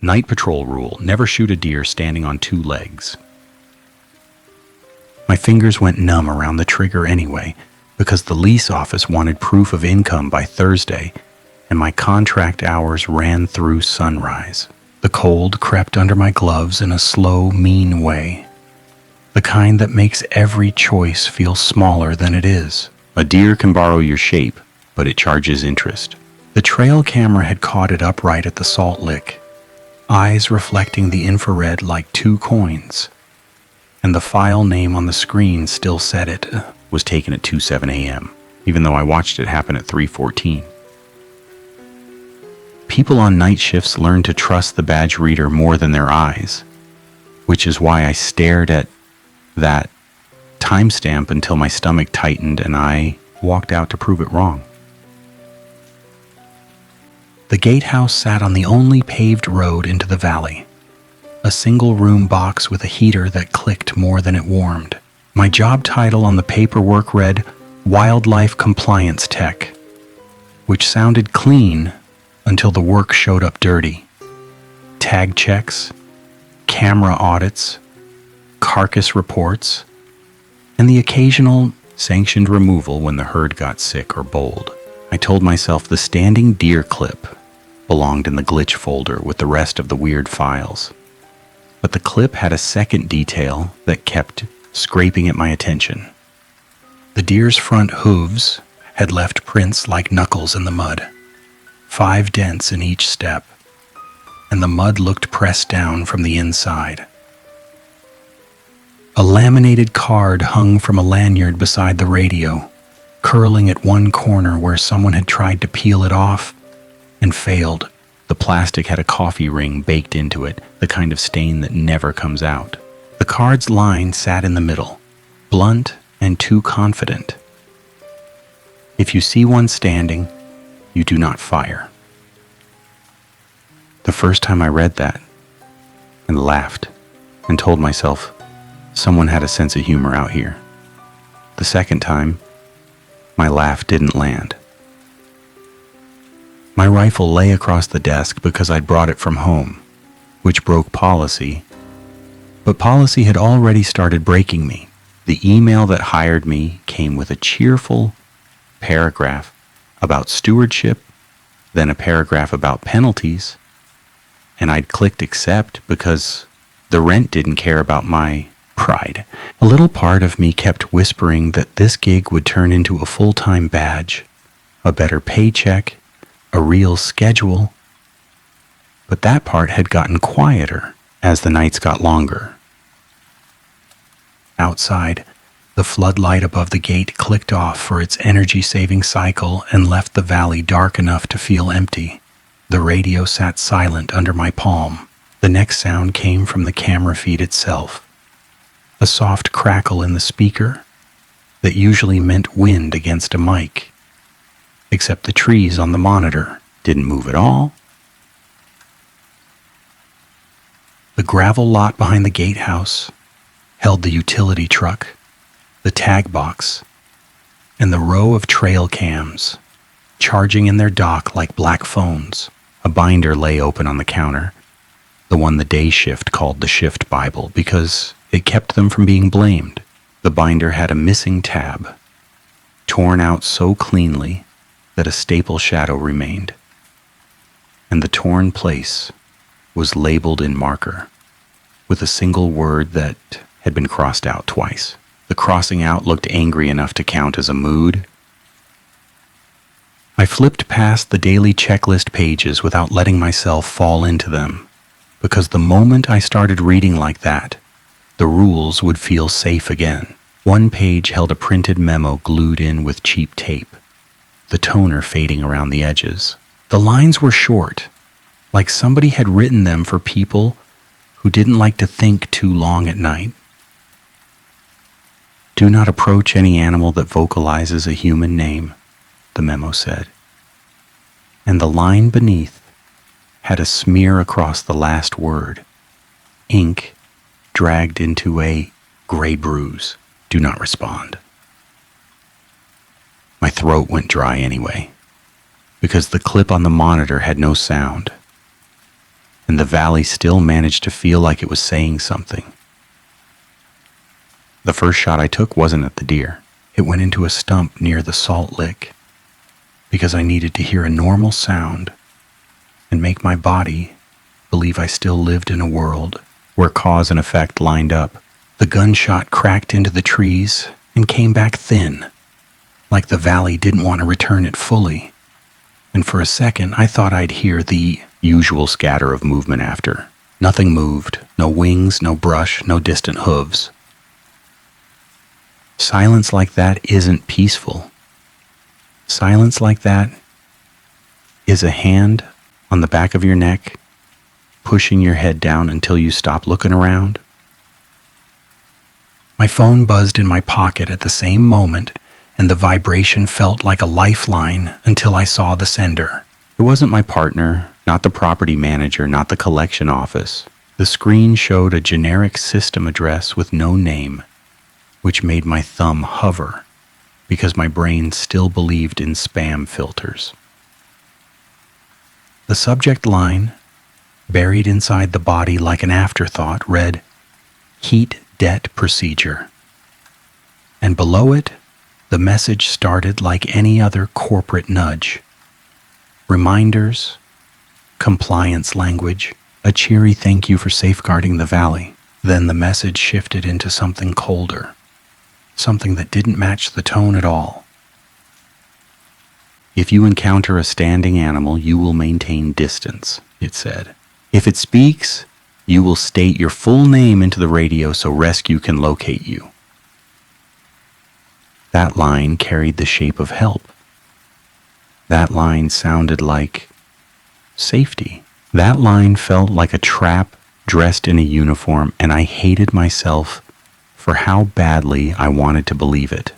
Night patrol rule: never shoot a deer standing on two legs. My fingers went numb around the trigger anyway, because the lease office wanted proof of income by Thursday, and my contract hours ran through sunrise. The cold crept under my gloves in a slow, mean way. The kind that makes every choice feel smaller than it is. A deer can borrow your shape, but it charges interest. The trail camera had caught it upright at the salt lick, eyes reflecting the infrared like two coins. And the file name on the screen still said it was taken at 2:07 a.m., even though I watched it happen at 3:14. People on night shifts learn to trust the badge reader more than their eyes, which is why I stared at that timestamp until my stomach tightened and I walked out to prove it wrong. The gatehouse sat on the only paved road into the valley, a single-room box with a heater that clicked more than it warmed. My job title on the paperwork read Wildlife Compliance Tech, which sounded clean until the work showed up dirty. Tag checks, camera audits, carcass reports, and the occasional sanctioned removal when the herd got sick or bold. I told myself the standing deer clip belonged in the glitch folder with the rest of the weird files. But the clip had a second detail that kept scraping at my attention. The deer's front hooves had left prints like knuckles in the mud, 5 dents in each step, and the mud looked pressed down from the inside. A laminated card hung from a lanyard beside the radio, curling at one corner where someone had tried to peel it off and failed. The plastic had a coffee ring baked into it, the kind of stain that never comes out. The card's line sat in the middle, blunt and too confident. If you see one standing, you do not fire. The first time I read that, and laughed, and told myself, someone had a sense of humor out here. The second time, my laugh didn't land. My rifle lay across the desk because I'd brought it from home, which broke policy. But policy had already started breaking me. The email that hired me came with a cheerful paragraph about stewardship, then a paragraph about penalties, and I'd clicked accept because the rent didn't care about my pride. A little part of me kept whispering that this gig would turn into a full-time badge, a better paycheck, a real schedule. But that part had gotten quieter as the nights got longer. Outside, the floodlight above the gate clicked off for its energy-saving cycle and left the valley dark enough to feel empty. The radio sat silent under my palm. The next sound came from the camera feed itself. A soft crackle in the speaker that usually meant wind against a mic, except the trees on the monitor didn't move at all. The gravel lot behind the gatehouse held the utility truck, the tag box, and the row of trail cams charging in their dock like black phones. A binder lay open on the counter, the one the day shift called the Shift Bible because it kept them from being blamed. The binder had a missing tab, torn out so cleanly that a staple shadow remained, and the torn place was labeled in marker with a single word that had been crossed out twice. The crossing out looked angry enough to count as a mood. I flipped past the daily checklist pages without letting myself fall into them, because the moment I started reading like that, the rules would feel safe again. One page held a printed memo glued in with cheap tape, the toner fading around the edges. The lines were short, like somebody had written them for people who didn't like to think too long at night. Do not approach any animal that vocalizes a human name, the memo said. And the line beneath had a smear across the last word, ink dragged into a gray bruise. Do not respond. My throat went dry anyway, because the clip on the monitor had no sound, and the valley still managed to feel like it was saying something. The first shot I took wasn't at the deer. It went into a stump near the salt lick, because I needed to hear a normal sound and make my body believe I still lived in a world where cause and effect lined up. The gunshot cracked into the trees and came back thin, like the valley didn't want to return it fully. And for a second, I thought I'd hear the usual scatter of movement after. Nothing moved. No wings, no brush, no distant hooves. Silence like that isn't peaceful. Silence like that is a hand on the back of your neck, pushing your head down until you stop looking around. My phone buzzed in my pocket at the same moment, and the vibration felt like a lifeline until I saw the sender. It wasn't my partner, not the property manager, not the collection office. The screen showed a generic system address with no name, which made my thumb hover because my brain still believed in spam filters. The subject line, buried inside the body like an afterthought, read, "Heat Debt Procedure." And below it, the message started like any other corporate nudge. Reminders, compliance language, a cheery thank you for safeguarding the valley. Then the message shifted into something colder, something that didn't match the tone at all. "If you encounter a standing animal, you will maintain distance," it said. "If it speaks, you will state your full name into the radio so rescue can locate you." That line carried the shape of help. That line sounded like safety. That line felt like a trap dressed in a uniform, and I hated myself for how badly I wanted to believe it.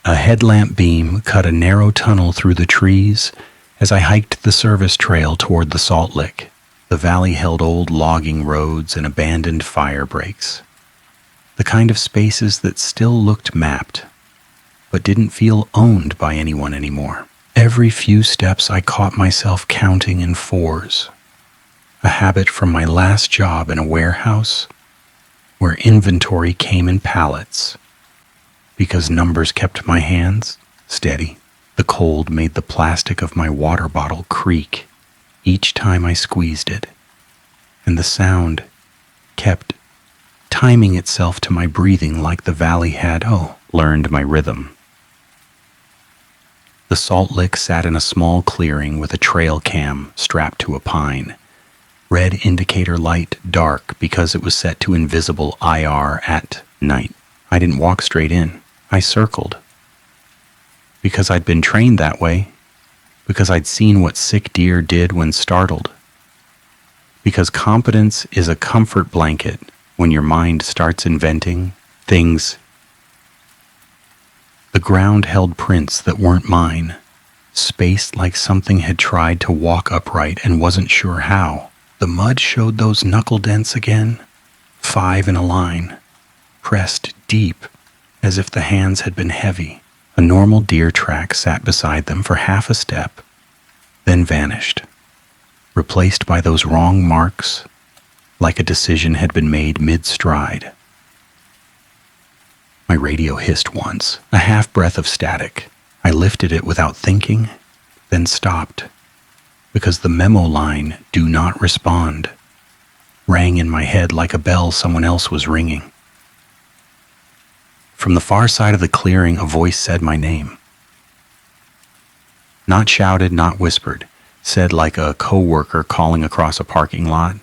A headlamp beam cut a narrow tunnel through the trees as I hiked the service trail toward the salt lick. The valley held old logging roads and abandoned fire breaks. The kind of spaces that still looked mapped, but didn't feel owned by anyone anymore. Every few steps I caught myself counting in fours, a habit from my last job in a warehouse where inventory came in pallets because numbers kept my hands steady. The cold made the plastic of my water bottle creak each time I squeezed it, and the sound kept timing itself to my breathing like the valley had, learned my rhythm. The salt lick sat in a small clearing with a trail cam strapped to a pine. Red indicator light dark because it was set to invisible IR at night. I didn't walk straight in. I circled. Because I'd been trained that way. Because I'd seen what sick deer did when startled. Because competence is a comfort blanket when your mind starts inventing things. The ground held prints that weren't mine, spaced like something had tried to walk upright and wasn't sure how. The mud showed those knuckle dents again, 5 in a line, pressed deep as if the hands had been heavy. A normal deer track sat beside them for half a step, then vanished, replaced by those wrong marks, like a decision had been made mid-stride. My radio hissed once, a half-breath of static. I lifted it without thinking, then stopped, because the memo line, "Do not respond," rang in my head like a bell someone else was ringing. From the far side of the clearing, a voice said my name. Not shouted, not whispered, said like a co-worker calling across a parking lot.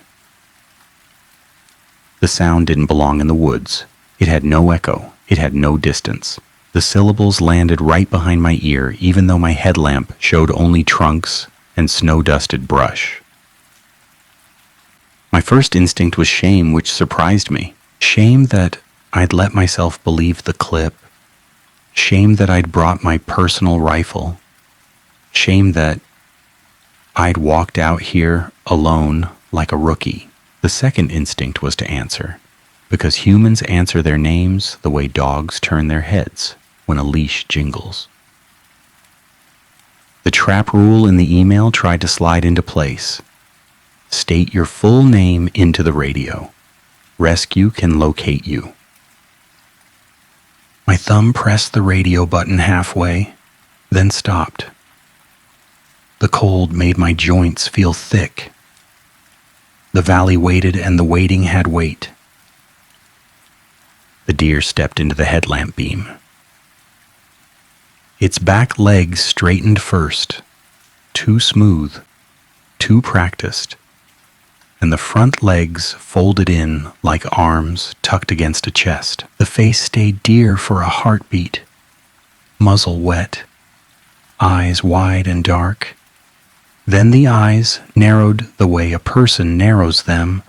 The sound didn't belong in the woods. It had no echo. It had no distance. The syllables landed right behind my ear, even though my headlamp showed only trunks and snow-dusted brush. My first instinct was shame, which surprised me. Shame that I'd let myself believe the clip. Shame that I'd brought my personal rifle. Shame that I'd walked out here alone like a rookie. The second instinct was to answer, because humans answer their names the way dogs turn their heads when a leash jingles. The trap rule in the email tried to slide into place. state your full name into the radio. Rescue can locate you. My thumb pressed the radio button halfway, then stopped. The cold made my joints feel thick. The valley waited, and the waiting had weight. The deer stepped into the headlamp beam. Its back legs straightened first, too smooth, too practiced, and the front legs folded in like arms tucked against a chest. The face stayed deer for a heartbeat, muzzle wet, eyes wide and dark. Then the eyes narrowed the way a person narrows them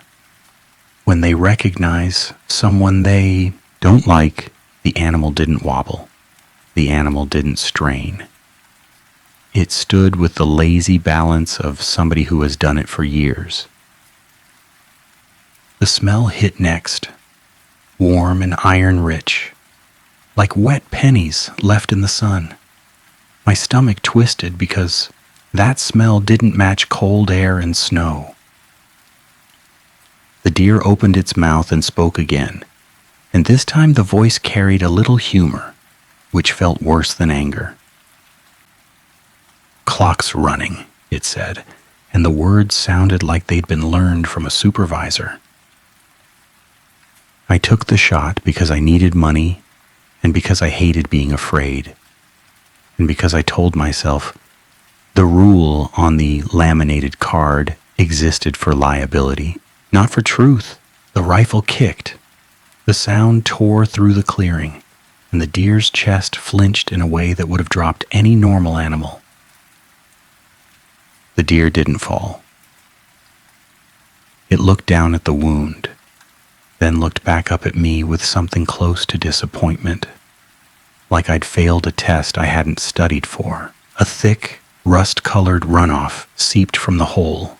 when they recognize someone they don't like. The animal didn't wobble. The animal didn't strain. It stood with the lazy balance of somebody who has done it for years. The smell hit next, warm and iron-rich, like wet pennies left in the sun. My stomach twisted because that smell didn't match cold air and snow. The deer opened its mouth and spoke again, and this time the voice carried a little humor, which felt worse than anger. "Clock's running," it said, and the words sounded like they'd been learned from a supervisor. I took the shot because I needed money, and because I hated being afraid, and because I told myself the rule on the laminated card existed for liability, not for truth. The rifle kicked. The sound tore through the clearing, and the deer's chest flinched in a way that would have dropped any normal animal. The deer didn't fall. It looked down at the wound, then looked back up at me with something close to disappointment, like I'd failed a test I hadn't studied for. A thick, rust-colored runoff seeped from the hole,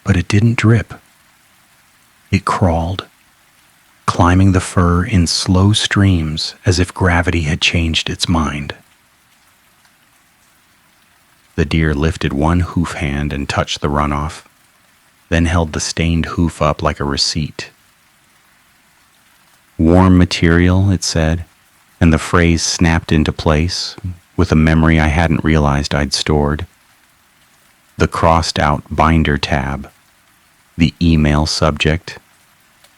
but it didn't drip. It crawled, climbing the fur in slow streams as if gravity had changed its mind. The deer lifted one hoof hand and touched the runoff, then held the stained hoof up like a receipt. "Warm material," it said, and the phrase snapped into place with a memory I hadn't realized I'd stored. The crossed-out binder tab, the email subject,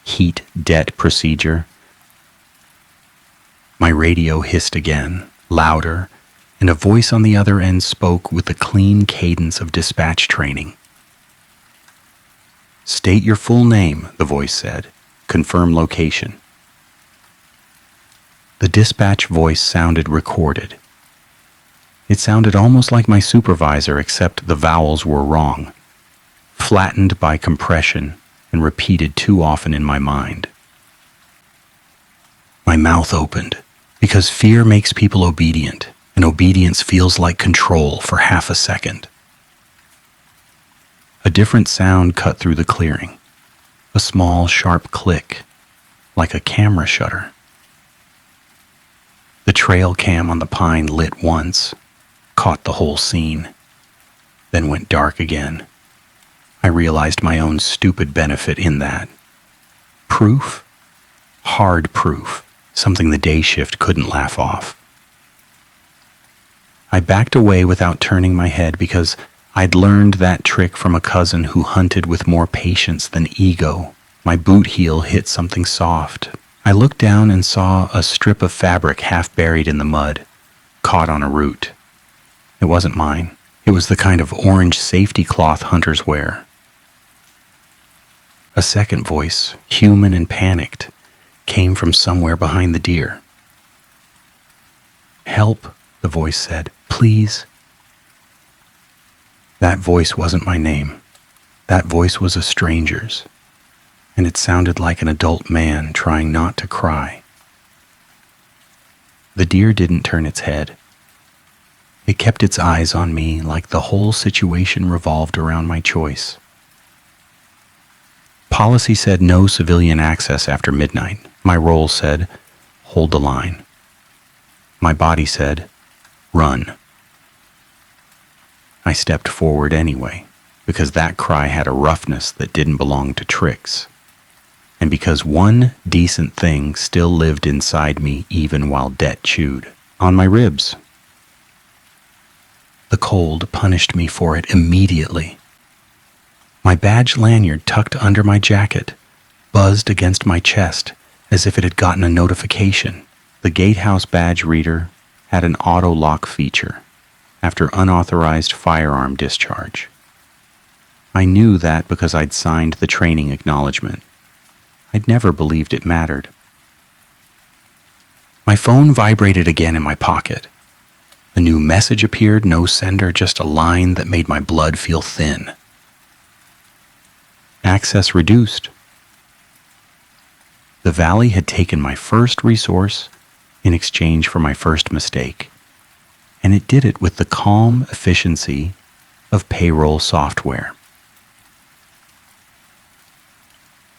heat debt procedure. My radio hissed again, louder, and a voice on the other end spoke with the clean cadence of dispatch training. "State your full name," the voice said. "Confirm location." The dispatch voice sounded recorded. It sounded almost like my supervisor, except the vowels were wrong, flattened by compression and repeated too often in my mind. My mouth opened, because fear makes people obedient, and obedience feels like control for half a second. A different sound cut through the clearing, a small, sharp click, like a camera shutter. The trail cam on the pine lit once, caught the whole scene, then went dark again. I realized my own stupid benefit in that. Proof? Hard proof, something the day shift couldn't laugh off. I backed away without turning my head because I'd learned that trick from a cousin who hunted with more patience than ego. My boot heel hit something soft. I looked down and saw a strip of fabric half buried in the mud, caught on a root. It wasn't mine. It was the kind of orange safety cloth hunters wear. A second voice, human and panicked, came from somewhere behind the deer. "Help," the voice said. "Please." That voice wasn't my name. That voice was a stranger's, and it sounded like an adult man trying not to cry. The deer didn't turn its head. It kept its eyes on me like the whole situation revolved around my choice. Policy said no civilian access after midnight. My role said, hold the line. My body said, run. I stepped forward anyway, because that cry had a roughness that didn't belong to tricks, and because one decent thing still lived inside me even while debt chewed on my ribs. The cold punished me for it immediately. My badge lanyard tucked under my jacket buzzed against my chest as if it had gotten a notification. The gatehouse badge reader had an auto-lock feature after unauthorized firearm discharge. I knew that because I'd signed the training acknowledgement. I'd never believed it mattered. My phone vibrated again in my pocket. A new message appeared, no sender, just a line that made my blood feel thin. Access reduced. The valley had taken my first resource in exchange for my first mistake, and it did it with the calm efficiency of payroll software.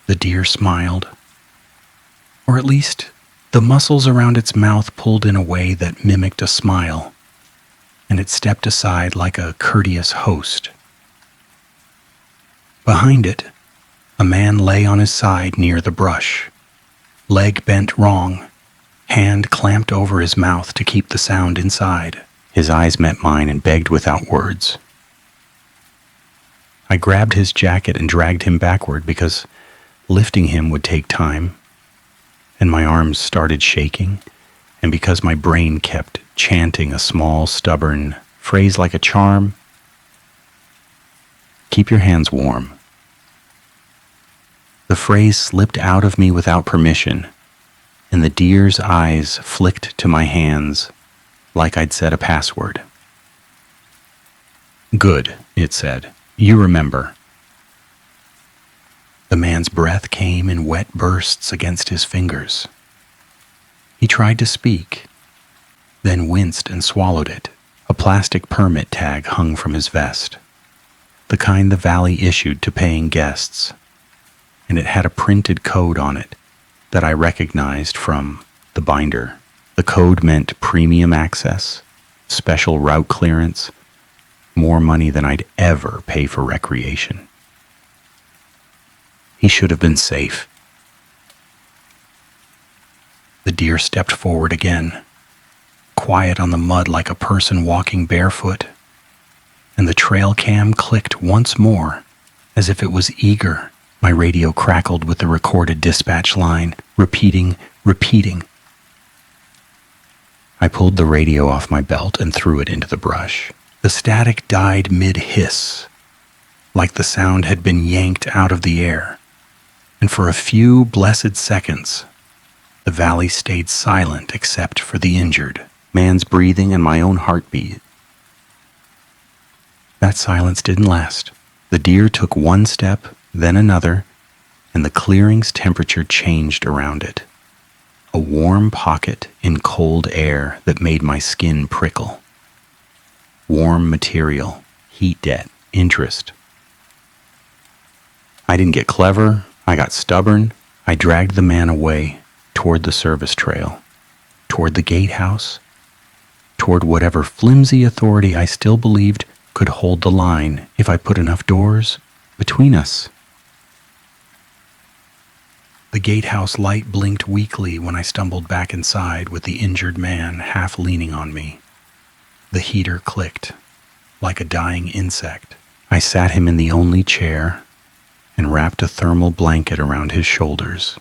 The deer smiled, or at least the muscles around its mouth pulled in a way that mimicked a smile, and it stepped aside like a courteous host. Behind it, a man lay on his side near the brush, leg bent wrong, hand clamped over his mouth to keep the sound inside. His eyes met mine and begged without words. I grabbed his jacket and dragged him backward because lifting him would take time, and my arms started shaking, and because my brain kept chanting a small, stubborn phrase like a charm, "Keep your hands warm." The phrase slipped out of me without permission, and the deer's eyes flicked to my hands like I'd set a password. "Good," it said. "You remember." The man's breath came in wet bursts against his fingers. He tried to speak, then winced and swallowed it. A plastic permit tag hung from his vest, the kind the valley issued to paying guests, and it had a printed code on it that I recognized from the binder. The code meant premium access, special route clearance, more money than I'd ever pay for recreation. He should have been safe. The deer stepped forward again, quiet on the mud like a person walking barefoot, and the trail cam clicked once more, as if it was eager. My radio crackled with the recorded dispatch line, repeating. I pulled the radio off my belt and threw it into the brush. The static died mid-hiss, like the sound had been yanked out of the air, and for a few blessed seconds, the valley stayed silent except for the injured man's breathing and my own heartbeat. That silence didn't last. The deer took one step, then another, and the clearing's temperature changed around it. A warm pocket in cold air that made my skin prickle. Warm material, heat debt, interest. I didn't get clever, I got stubborn. I dragged the man away toward the service trail, toward the gatehouse, toward whatever flimsy authority I still believed could hold the line if I put enough doors between us. The gatehouse light blinked weakly when I stumbled back inside with the injured man half leaning on me. The heater clicked, like a dying insect. I sat him in the only chair and wrapped a thermal blanket around his shoulders,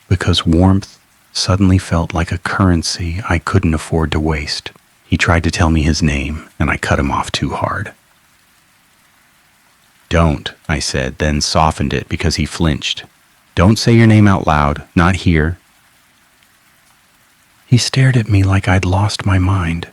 because warmth suddenly felt like a currency I couldn't afford to waste. He tried to tell me his name, and I cut him off too hard. "Don't," I said, then softened it because he flinched. "Don't say your name out loud, not here." He stared at me like I'd lost my mind,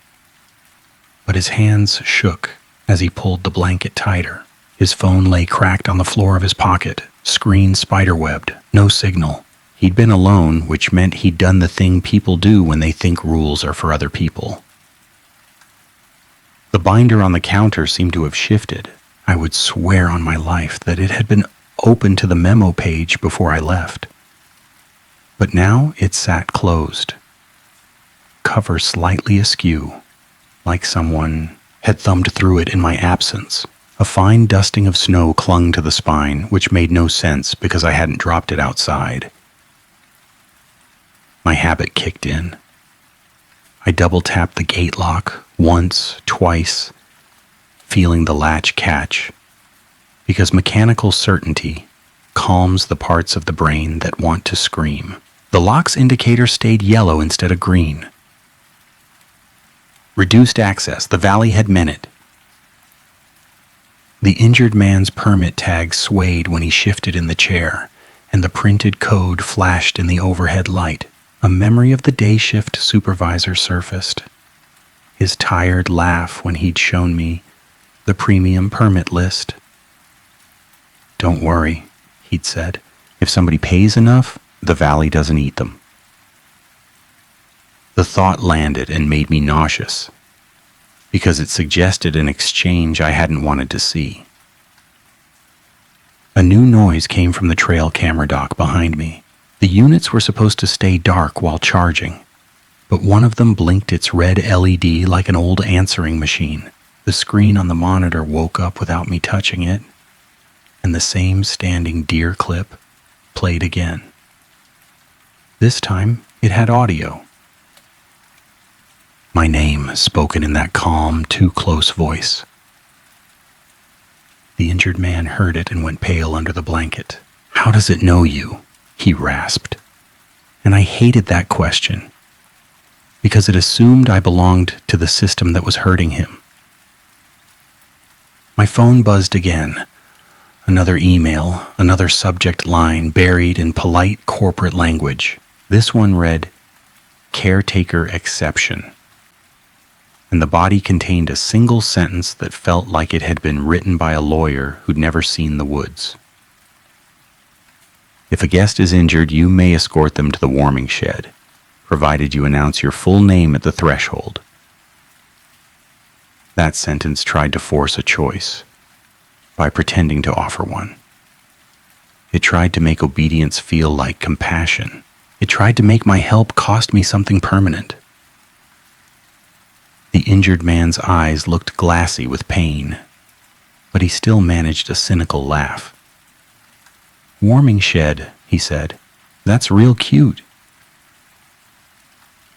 but his hands shook as he pulled the blanket tighter. His phone lay cracked on the floor of his pocket, screen spiderwebbed, no signal. He'd been alone, which meant he'd done the thing people do when they think rules are for other people. The binder on the counter seemed to have shifted. I would swear on my life that it had been open to the memo page before I left. But now it sat closed, cover slightly askew, like someone had thumbed through it in my absence. A fine dusting of snow clung to the spine, which made no sense because I hadn't dropped it outside. My habit kicked in. I double-tapped the gate lock once, twice, feeling the latch catch, because mechanical certainty calms the parts of the brain that want to scream. The lock's indicator stayed yellow instead of green. Reduced access. The valley had meant it. The injured man's permit tag swayed when he shifted in the chair, and the printed code flashed in the overhead light. A memory of the day shift supervisor surfaced. His tired laugh when he'd shown me the premium permit list. "Don't worry," he'd said. "If somebody pays enough, the valley doesn't eat them." The thought landed and made me nauseous, because it suggested an exchange I hadn't wanted to see. A new noise came from the trail camera dock behind me. The units were supposed to stay dark while charging, but one of them blinked its red LED like an old answering machine. The screen on the monitor woke up without me touching it, and the same standing deer clip played again. This time, it had audio. My name spoken in that calm, too-close voice. The injured man heard it and went pale under the blanket. "How does it know you?" he rasped. And I hated that question, because it assumed I belonged to the system that was hurting him. My phone buzzed again. Another email, another subject line buried in polite corporate language. This one read, "Caretaker exception." And the body contained a single sentence that felt like it had been written by a lawyer who'd never seen the woods. "If a guest is injured, you may escort them to the warming shed, provided you announce your full name at the threshold." That sentence tried to force a choice by pretending to offer one. It tried to make obedience feel like compassion. It tried to make my help cost me something permanent. The injured man's eyes looked glassy with pain, but he still managed a cynical laugh. "Warming shed," he said. "That's real cute."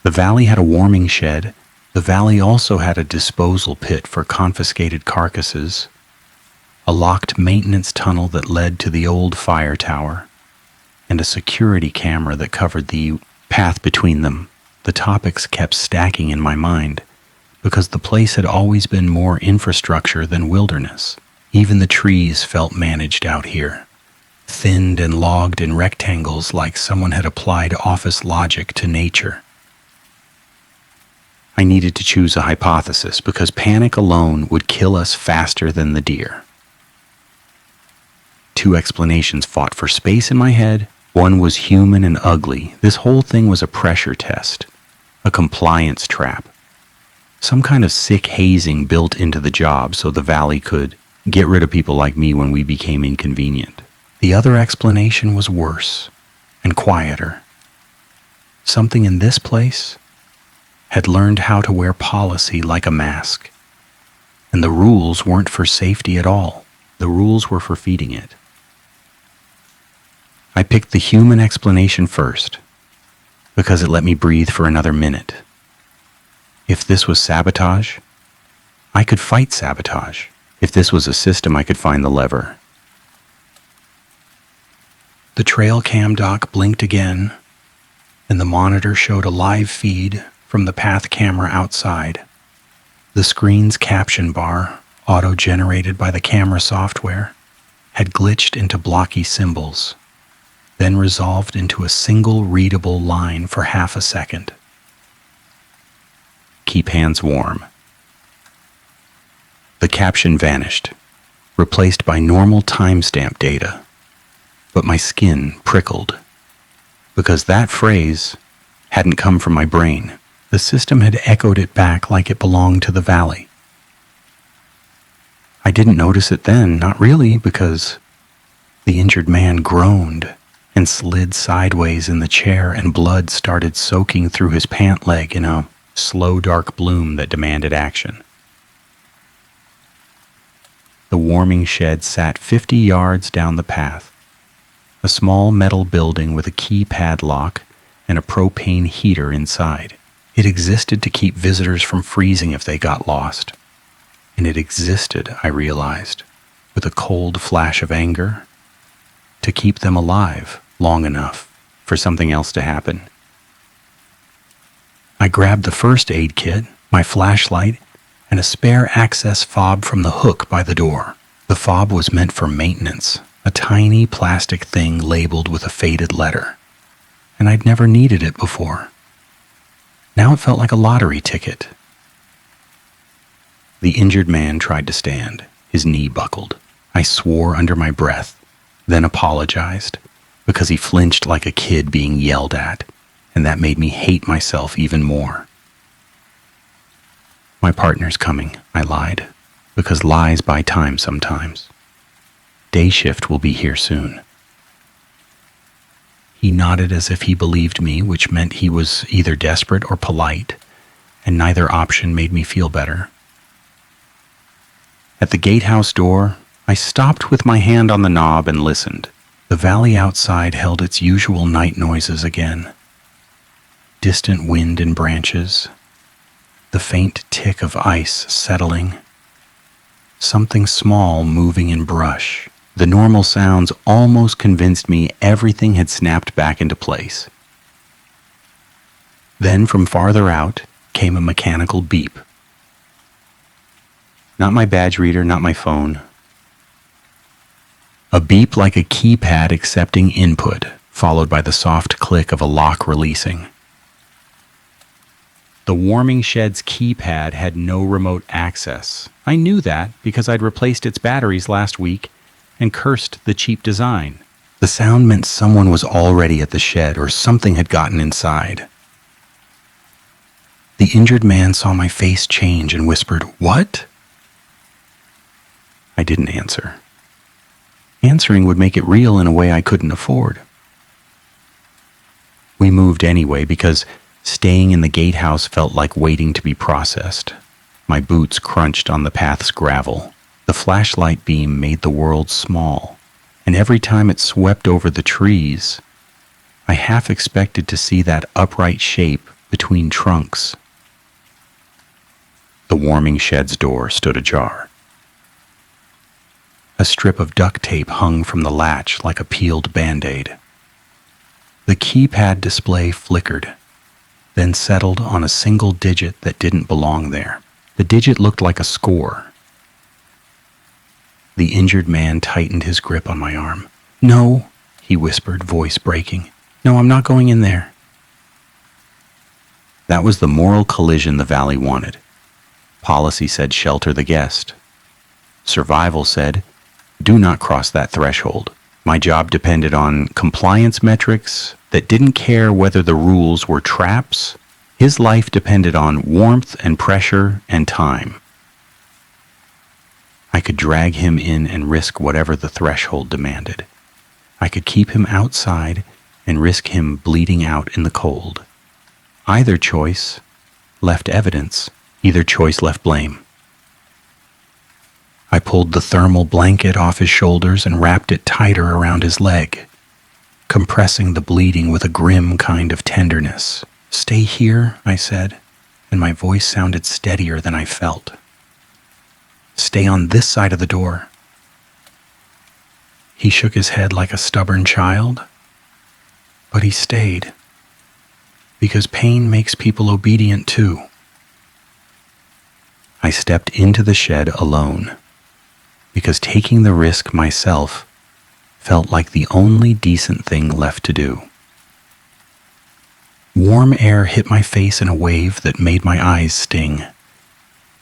The valley had a warming shed. The valley also had a disposal pit for confiscated carcasses, a locked maintenance tunnel that led to the old fire tower, and a security camera that covered the path between them. The topics kept stacking in my mind, because the place had always been more infrastructure than wilderness. Even the trees felt managed out here, thinned and logged in rectangles like someone had applied office logic to nature. I needed to choose a hypothesis because panic alone would kill us faster than the deer. Two explanations fought for space in my head. One was human and ugly. This whole thing was a pressure test, a compliance trap, some kind of sick hazing built into the job so the valley could get rid of people like me when we became inconvenient. The other explanation was worse and quieter. Something in this place had learned how to wear policy like a mask. And the rules weren't for safety at all. The rules were for feeding it. I picked the human explanation first, because it let me breathe for another minute. If this was sabotage, I could fight sabotage. If this was a system, I could find the lever. The trail cam dock blinked again, and the monitor showed a live feed from the path camera outside. The screen's caption bar, auto-generated by the camera software, had glitched into blocky symbols, then resolved into a single readable line for half a second. "Keep hands warm." The caption vanished, replaced by normal timestamp data, but my skin prickled, because that phrase hadn't come from my brain. The system had echoed it back like it belonged to the valley. I didn't notice it then, not really, because the injured man groaned and slid sideways in the chair, and blood started soaking through his pant leg in a slow, dark bloom that demanded action. The warming shed sat 50 yards down the path. A small metal building with a keypad lock and a propane heater inside. It existed to keep visitors from freezing if they got lost. And it existed, I realized, with a cold flash of anger, to keep them alive long enough for something else to happen. I grabbed the first aid kit, my flashlight, and a spare access fob from the hook by the door. The fob was meant for maintenance, a tiny plastic thing labeled with a faded letter, and I'd never needed it before. Now it felt like a lottery ticket. The injured man tried to stand. His knee buckled. I swore under my breath, then apologized, because he flinched like a kid being yelled at, and that made me hate myself even more. My partner's coming, I lied, because lies buy time sometimes. Day shift will be here soon. He nodded as if he believed me, which meant he was either desperate or polite, and neither option made me feel better. At the gatehouse door, I stopped with my hand on the knob and listened. The valley outside held its usual night noises again. Distant wind in branches, the faint tick of ice settling, something small moving in brush. The normal sounds almost convinced me everything had snapped back into place. Then from farther out came a mechanical beep. Not my badge reader, not my phone. A beep like a keypad accepting input, followed by the soft click of a lock releasing. The warming shed's keypad had no remote access. I knew that because I'd replaced its batteries last week and cursed the cheap design. The sound meant someone was already at the shed or something had gotten inside. The injured man saw my face change and whispered, "What?" I didn't answer. Answering would make it real in a way I couldn't afford. We moved anyway because staying in the gatehouse felt like waiting to be processed. My boots crunched on the path's gravel. The flashlight beam made the world small, and every time it swept over the trees, I half expected to see that upright shape between trunks. The warming shed's door stood ajar. A strip of duct tape hung from the latch like a peeled Band-Aid. The keypad display flickered, then settled on a single digit that didn't belong there. The digit looked like a score. The injured man tightened his grip on my arm. "No," he whispered, voice breaking. "No, I'm not going in there." That was the moral collision the valley wanted. Policy said shelter the guest. Survival said, do not cross that threshold. My job depended on compliance metrics that didn't care whether the rules were traps. His life depended on warmth and pressure and time. I could drag him in and risk whatever the threshold demanded. I could keep him outside and risk him bleeding out in the cold. Either choice left evidence. Either choice left blame. I pulled the thermal blanket off his shoulders and wrapped it tighter around his leg, compressing the bleeding with a grim kind of tenderness. "Stay here," I said, and my voice sounded steadier than I felt. "Stay on this side of the door." He shook his head like a stubborn child, but he stayed, because pain makes people obedient too. I stepped into the shed alone, because taking the risk myself felt like the only decent thing left to do. Warm air hit my face in a wave that made my eyes sting.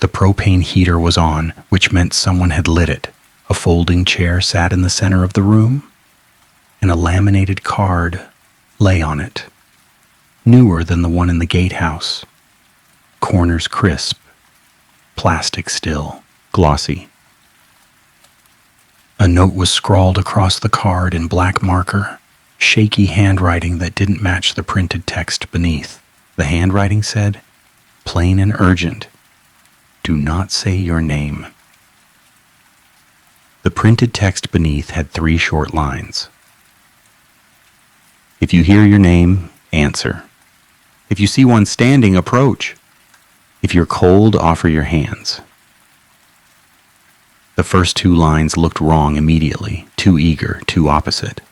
The propane heater was on, which meant someone had lit it. A folding chair sat in the center of the room, and a laminated card lay on it, newer than the one in the gatehouse. Corners crisp, plastic still, glossy. A note was scrawled across the card in black marker, shaky handwriting that didn't match the printed text beneath. The handwriting said, "Plain and urgent. Do not say your name." The printed text beneath had 3 short lines. If you hear your name, answer. If you see one standing, approach. If you're cold, offer your hands. The first 2 lines looked wrong immediately, too eager, too opposite.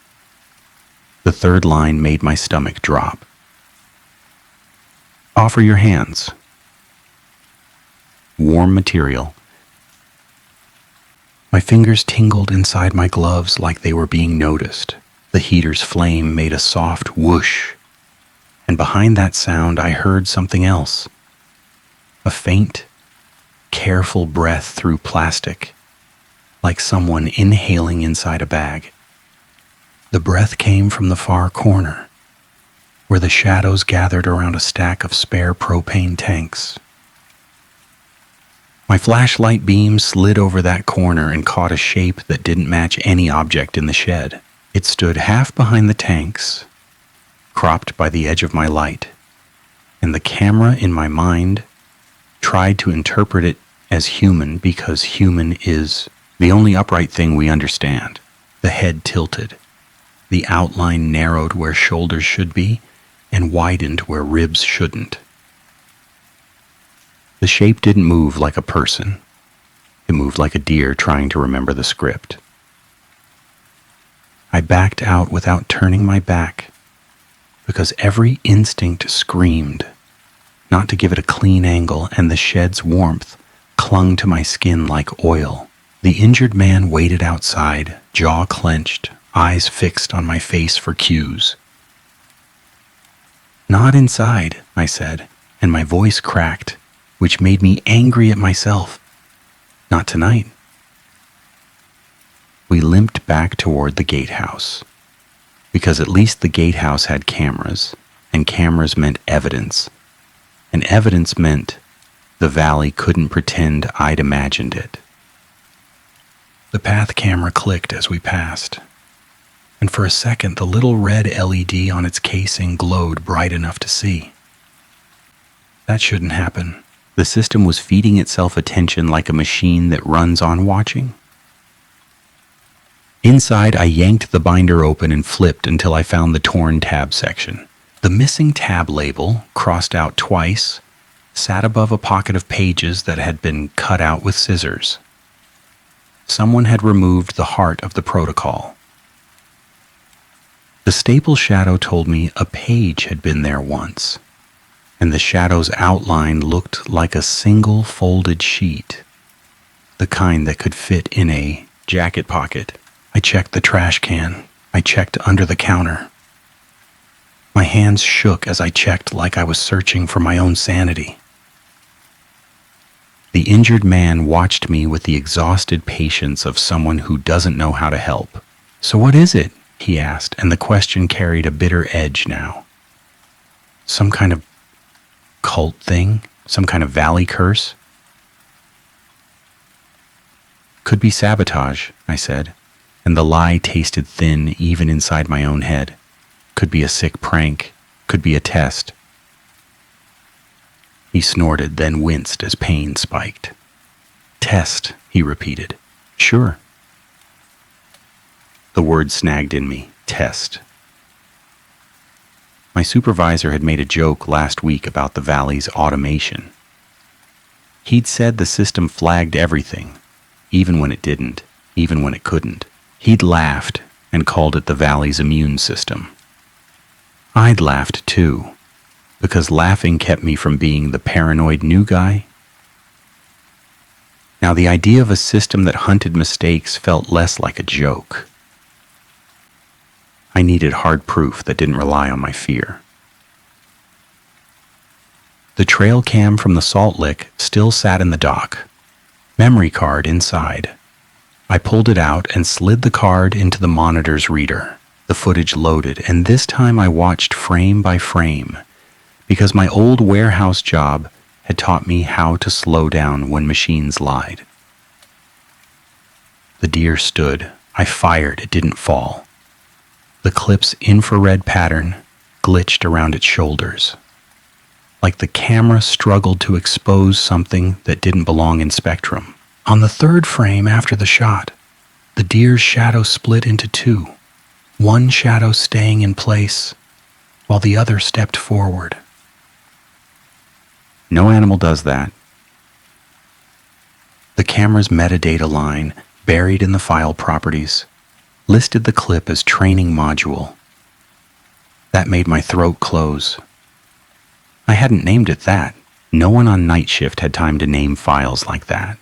The third line made my stomach drop. Offer your hands. Warm material. My fingers tingled inside my gloves like they were being noticed. The heater's flame made a soft whoosh, and behind that sound I heard something else. A faint, careful breath through plastic, like someone inhaling inside a bag. The breath came from the far corner, where the shadows gathered around a stack of spare propane tanks. My flashlight beam slid over that corner and caught a shape that didn't match any object in the shed. It stood half behind the tanks, cropped by the edge of my light, and the camera in my mind tried to interpret it as human because human is the only upright thing we understand. The head tilted, the outline narrowed where shoulders should be and widened where ribs shouldn't. The shape didn't move like a person. It moved like a deer trying to remember the script. I backed out without turning my back because every instinct screamed not to give it a clean angle, and the shed's warmth clung to my skin like oil. The injured man waited outside, jaw clenched, eyes fixed on my face for cues. Not inside, I said, and my voice cracked, which made me angry at myself. Not tonight. We limped back toward the gatehouse, because at least the gatehouse had cameras, and cameras meant evidence, and evidence meant the valley couldn't pretend I'd imagined it. The path camera clicked as we passed, and for a second the little red LED on its casing glowed bright enough to see. That shouldn't happen. The system was feeding itself attention like a machine that runs on watching. Inside, I yanked the binder open and flipped until I found the torn tab section. The missing tab label, crossed out twice, sat above a pocket of pages that had been cut out with scissors. Someone had removed the heart of the protocol. The staple shadow told me a page had been there once, and the shadow's outline looked like a single folded sheet, the kind that could fit in a jacket pocket. I checked the trash can. I checked under the counter. My hands shook as I checked like I was searching for my own sanity. The injured man watched me with the exhausted patience of someone who doesn't know how to help. "So what is it?" he asked, and the question carried a bitter edge now. Some kind of cult thing? Some kind of valley curse? "Could be sabotage," I said, and the lie tasted thin even inside my own head. Could be a sick prank. Could be a test. He snorted, then winced as pain spiked. "Test," he repeated. "Sure." The word snagged in me. Test. My supervisor had made a joke last week about the valley's automation. He'd said the system flagged everything, even when it didn't, even when it couldn't. He'd laughed and called it the valley's immune system. I'd laughed too, because laughing kept me from being the paranoid new guy. Now the idea of a system that hunted mistakes felt less like a joke. I needed hard proof that didn't rely on my fear. The trail cam from the salt lick still sat in the dock, memory card inside. I pulled it out and slid the card into the monitor's reader. The footage loaded, and this time I watched frame by frame, because my old warehouse job had taught me how to slow down when machines lied. The deer stood. I fired. It didn't fall. The clip's infrared pattern glitched around its shoulders, like the camera struggled to expose something that didn't belong in spectrum. On the third frame after the shot, The deer's shadow split into two, one shadow staying in place while the other stepped forward. No animal does that. The camera's metadata line, buried in the file properties, listed the clip as training module. That made my throat close. I hadn't named it that. No one on night shift had time to name files like that.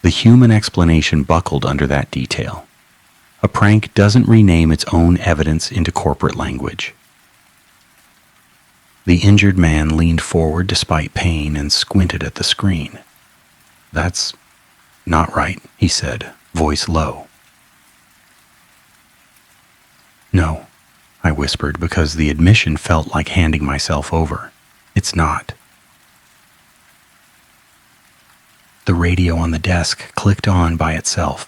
The human explanation buckled under that detail. A prank doesn't rename its own evidence into corporate language. The injured man leaned forward despite pain and squinted at the screen. "That's not right," he said, voice low. "No," I whispered because the admission felt like handing myself over. "It's not." The radio on the desk clicked on by itself.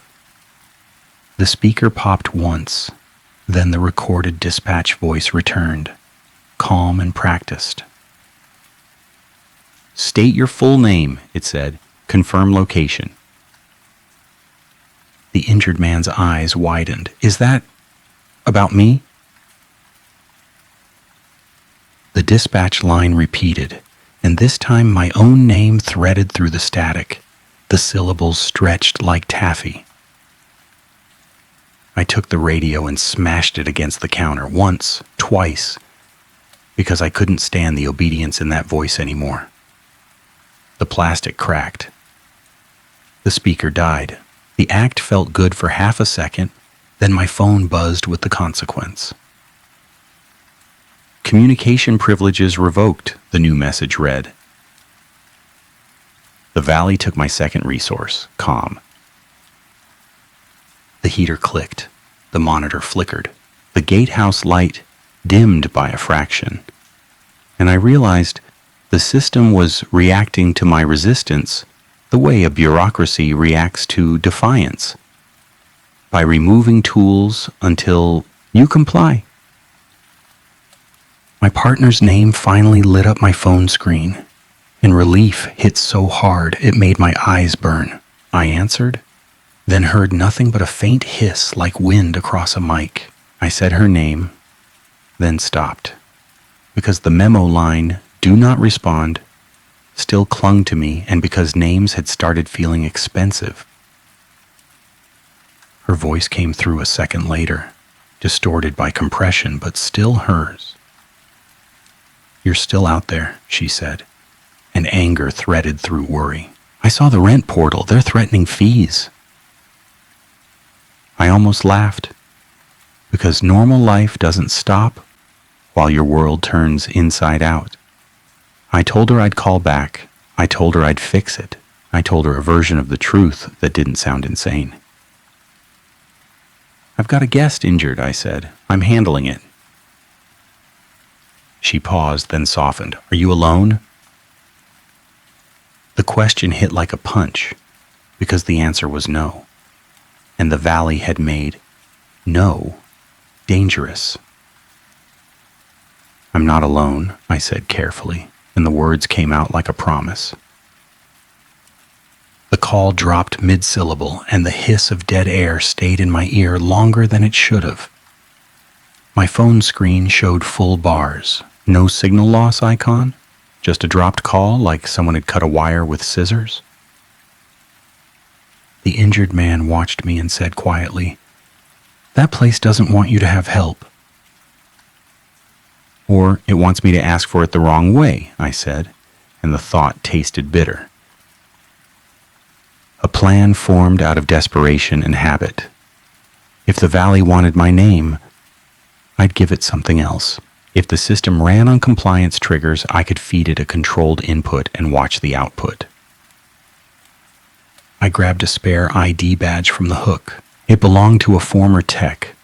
The speaker popped once, then the recorded dispatch voice returned, calm and practiced. "State your full name," it said. "Confirm location." The injured man's eyes widened. "Is that about me?" The dispatch line repeated, and this time my own name threaded through the static, the syllables stretched like taffy. I took the radio and smashed it against the counter once, twice, because I couldn't stand the obedience in that voice anymore. The plastic cracked. The speaker died. The act felt good for half a second, then my phone buzzed with the consequence. "Communication privileges revoked," the new message read. The Valley took my second resource, comm. The heater clicked. The monitor flickered. The gatehouse light dimmed by a fraction. And I realized the system was reacting to my resistance the way a bureaucracy reacts to defiance, by removing tools until you comply. My partner's name finally lit up my phone screen, and relief hit so hard it made my eyes burn. I answered, then heard nothing but a faint hiss like wind across a mic. I said her name, then stopped, because the memo line, "Do not respond," still clung to me, and because names had started feeling expensive. Her voice came through a second later, distorted by compression, but still hers. "You're still out there," she said, and anger threaded through worry. "I saw the rent portal. They're threatening fees." I almost laughed, because normal life doesn't stop while your world turns inside out. I told her I'd call back. I told her I'd fix it. I told her a version of the truth that didn't sound insane. "I've got a guest injured," I said. "I'm handling it." She paused, then softened. "Are you alone?" The question hit like a punch, because the answer was no. And the Valley had made no dangerous. "I'm not alone," I said carefully, and the words came out like a promise. The call dropped mid-syllable, and the hiss of dead air stayed in my ear longer than it should have. My phone screen showed full bars. No signal loss icon, just a dropped call like someone had cut a wire with scissors. The injured man watched me and said quietly, "That place doesn't want you to have help." "Or it wants me to ask for it the wrong way," I said, and the thought tasted bitter. A plan formed out of desperation and habit. If the Valley wanted my name, I'd give it something else. If the system ran on compliance triggers, I could feed it a controlled input and watch the output. I grabbed a spare ID badge from the hook. It belonged to a former tech,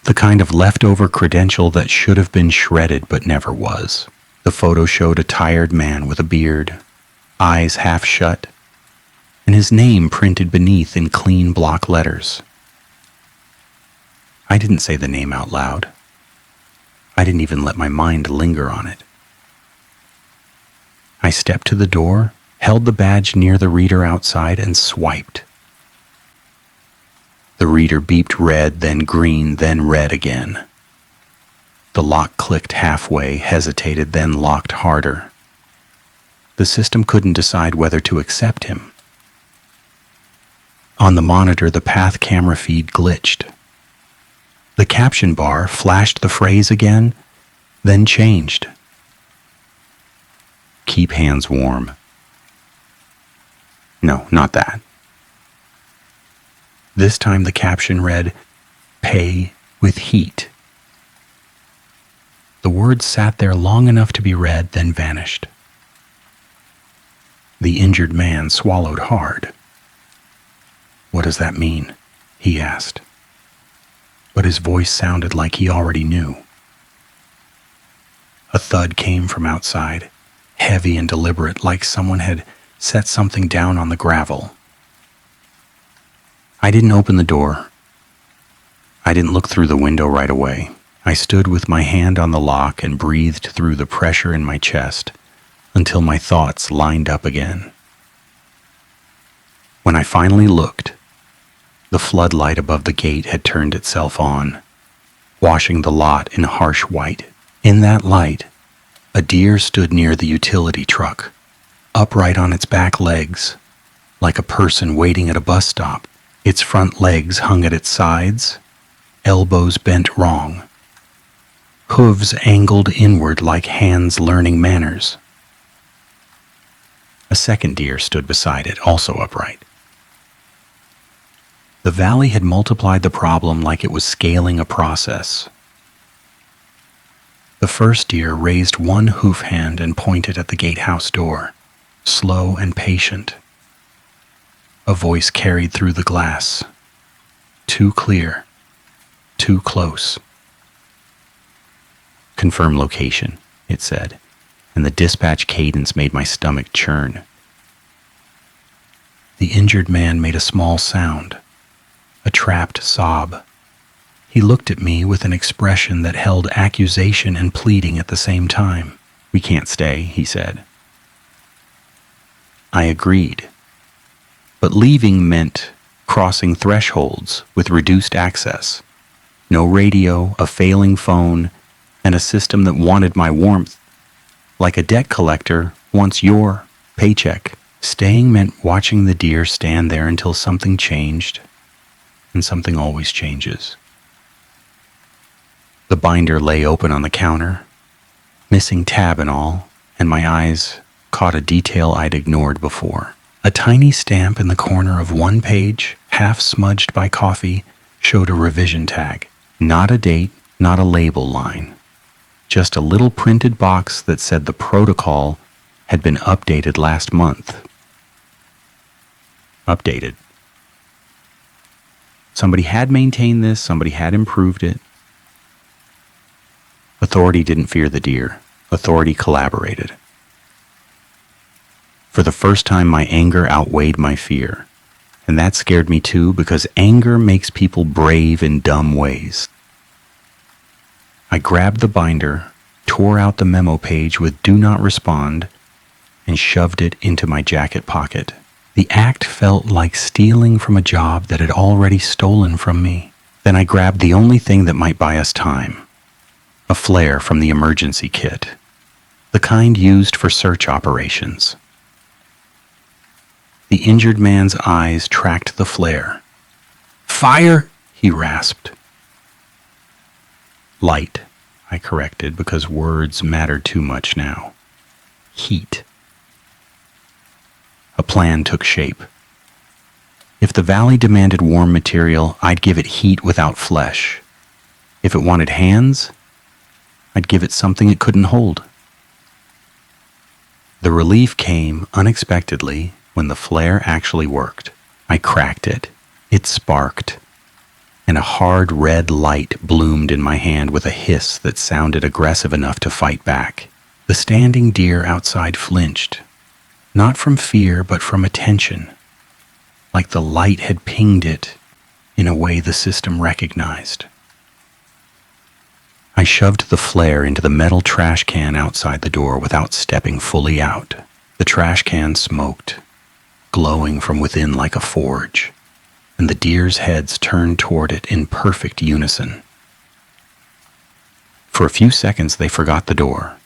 the kind of leftover credential that should have been shredded but never was. The photo showed a tired man with a beard, eyes half shut, and his name printed beneath in clean block letters. I didn't say the name out loud. I didn't even let my mind linger on it. I stepped to the door, held the badge near the reader outside, and swiped. The reader beeped red, then green, then red again. The lock clicked halfway, hesitated, then locked harder. The system couldn't decide whether to accept him. On the monitor, the path camera feed glitched. The caption bar flashed the phrase again, then changed. Keep hands warm. No, not that. This time the caption read, pay with heat. The words sat there long enough to be read, then vanished. The injured man swallowed hard. What does that mean? He asked. But his voice sounded like he already knew. A thud came from outside, heavy and deliberate, like someone had set something down on the gravel. I didn't open the door. I didn't look through the window right away. I stood with my hand on the lock and breathed through the pressure in my chest until my thoughts lined up again. When I finally looked, the floodlight above the gate had turned itself on, washing the lot in harsh white. In that light, a deer stood near the utility truck, upright on its back legs, like a person waiting at a bus stop. Its front legs hung at its sides, elbows bent wrong, hooves angled inward like hands learning manners. A second deer stood beside it, also upright. The valley had multiplied the problem like it was scaling a process. The first deer raised one hoof hand and pointed at the gatehouse door, slow and patient. A voice carried through the glass. Too clear. Too close. Confirm location, it said, and the dispatch cadence made my stomach churn. The injured man made a small sound, a trapped sob. He looked at me with an expression that held accusation and pleading at the same time. We can't stay, he said. I agreed. But leaving meant crossing thresholds with reduced access. No radio, a failing phone, and a system that wanted my warmth. Like a debt collector wants your paycheck. Staying meant watching the deer stand there until something changed, and something always changes. The binder lay open on the counter, missing tab and all, and my eyes caught a detail I'd ignored before. A tiny stamp in the corner of one page, half smudged by coffee, showed a revision tag. Not a date, not a label line. Just a little printed box that said the protocol had been updated last month. Updated. Somebody had maintained this, somebody had improved it. Authority didn't fear the deer. Authority collaborated. For the first time, my anger outweighed my fear. And that scared me too, because anger makes people brave in dumb ways. I grabbed the binder, tore out the memo page with "Do not respond," and shoved it into my jacket pocket. The act felt like stealing from a job that had already stolen from me. Then I grabbed the only thing that might buy us time. A flare from the emergency kit. The kind used for search operations. The injured man's eyes tracked the flare. "Fire!" he rasped. "Light," I corrected, because words mattered too much now. "Heat." A plan took shape. If the valley demanded warm material, I'd give it heat without flesh. If it wanted hands, I'd give it something it couldn't hold. The relief came unexpectedly when the flare actually worked. I cracked it. It sparked, and a hard red light bloomed in my hand with a hiss that sounded aggressive enough to fight back. The standing deer outside flinched, not from fear but from attention, like the light had pinged it in a way the system recognized. I shoved the flare into the metal trash can outside the door without stepping fully out. The trash can smoked, glowing from within like a forge. and the deer's heads turned toward it in perfect unison. For a few seconds, they forgot the door.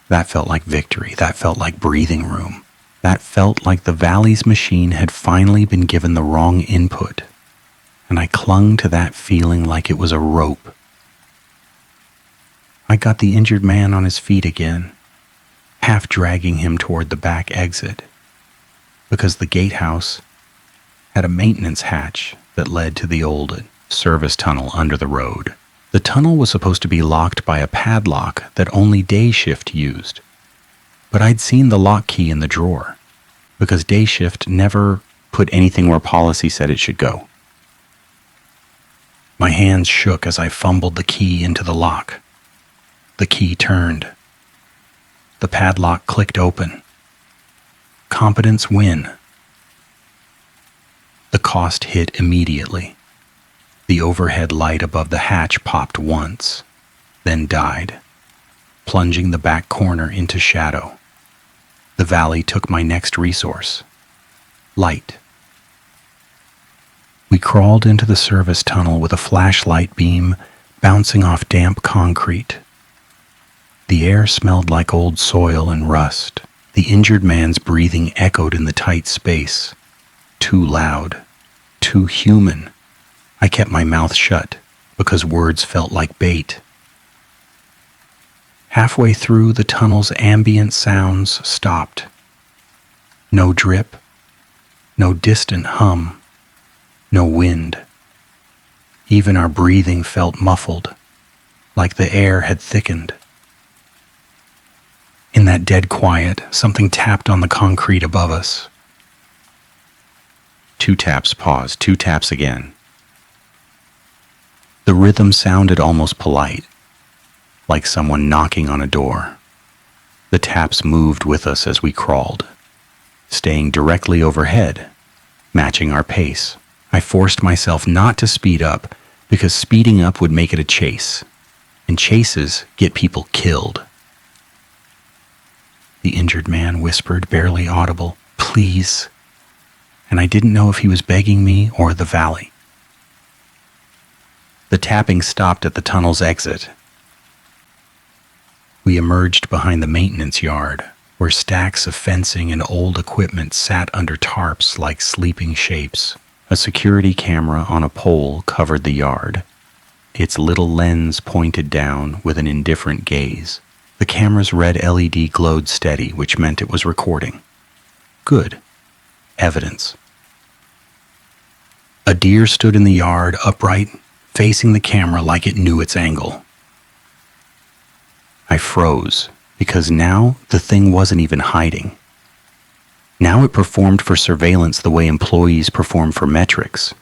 That felt like victory. That felt like breathing room. That felt like the valley's machine had finally been given the wrong input, and I clung to that feeling like it was a rope. I got the injured man on his feet again, half dragging him toward the back exit, because the gatehouse had a maintenance hatch that led to the old service tunnel under the road. The tunnel was supposed to be locked by a padlock that only day shift used, but I'd seen the lock key in the drawer, because day shift never put anything where policy said it should go. My hands shook as I fumbled the key into the lock. The key turned. The padlock clicked open. Competence win. The cost hit immediately. The overhead light above the hatch popped once, then died, plunging the back corner into shadow. The valley took my next resource, light. We crawled into the service tunnel with a flashlight beam bouncing off damp concrete. The air smelled like old soil and rust. The injured man's breathing echoed in the tight space. Too loud, too human. I kept my mouth shut because words felt like bait. Halfway through, the tunnel's ambient sounds stopped. No drip, no distant hum, no wind. Even our breathing felt muffled, like the air had thickened. In that dead quiet, something tapped on the concrete above us. 2 taps, pause, 2 taps again. The rhythm sounded almost polite, like someone knocking on a door. The taps moved with us as we crawled, staying directly overhead, matching our pace. I forced myself not to speed up because speeding up would make it a chase, and chases get people killed. The injured man whispered, barely audible, "Please," and I didn't know if he was begging me or the valley. The tapping stopped at the tunnel's exit. We emerged behind the maintenance yard, where stacks of fencing and old equipment sat under tarps like sleeping shapes. A security camera on a pole covered the yard, its little lens pointed down with an indifferent gaze. The camera's red LED glowed steady, which meant it was recording. Good. Evidence. A deer stood in the yard, upright, facing the camera like it knew its angle. I froze, because now the thing wasn't even hiding. Now it performed for surveillance the way employees perform for metrics.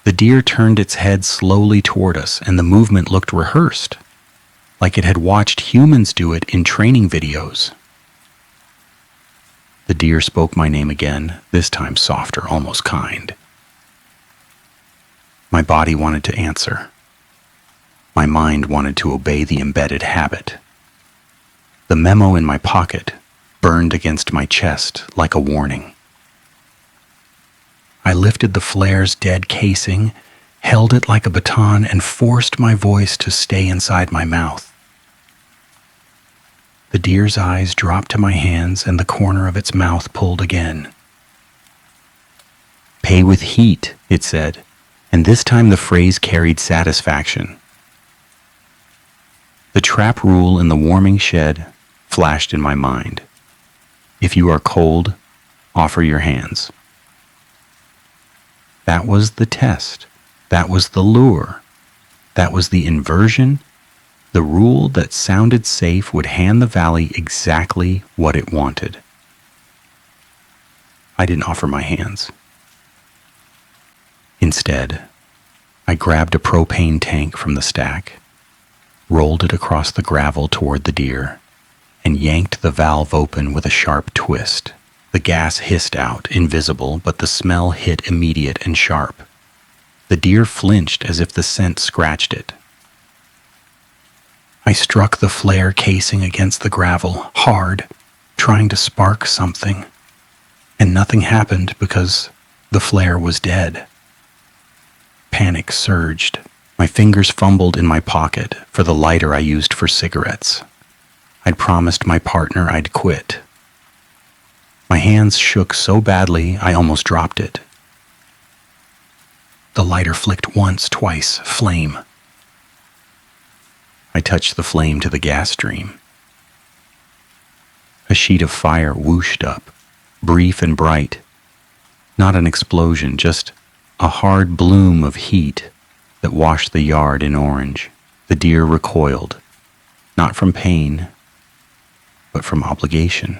The deer turned its head slowly toward us, and the movement looked rehearsed, like it had watched humans do it in training videos. The deer spoke my name again, this time softer, almost kind. My body wanted to answer. My mind wanted to obey the embedded habit. The memo in my pocket burned against my chest like a warning. I lifted the flare's dead casing, held it like a baton, and forced my voice to stay inside my mouth. The deer's eyes dropped to my hands, and the corner of its mouth pulled again. "Pay with heat," it said, and this time the phrase carried satisfaction. The trap rule in the warming shed flashed in my mind. If you are cold, offer your hands. That was the test. That was the lure. That was the inversion. The rule that sounded safe would hand the valley exactly what it wanted. I didn't offer my hands. Instead, I grabbed a propane tank from the stack, rolled it across the gravel toward the deer, and yanked the valve open with a sharp twist. The gas hissed out, invisible, but the smell hit immediate and sharp. The deer flinched as if the scent scratched it. I struck the flare casing against the gravel, hard, trying to spark something, and nothing happened because The flare was dead. Panic surged. My fingers fumbled in my pocket for the lighter I used for cigarettes. I'd promised my partner I'd quit. My hands shook so badly I almost dropped it. The lighter flicked once, twice, flame. I touched the flame to the gas stream. A sheet of fire whooshed up, brief and bright. Not an explosion, just a hard bloom of heat that washed the yard in orange. The deer recoiled, not from pain, but from obligation.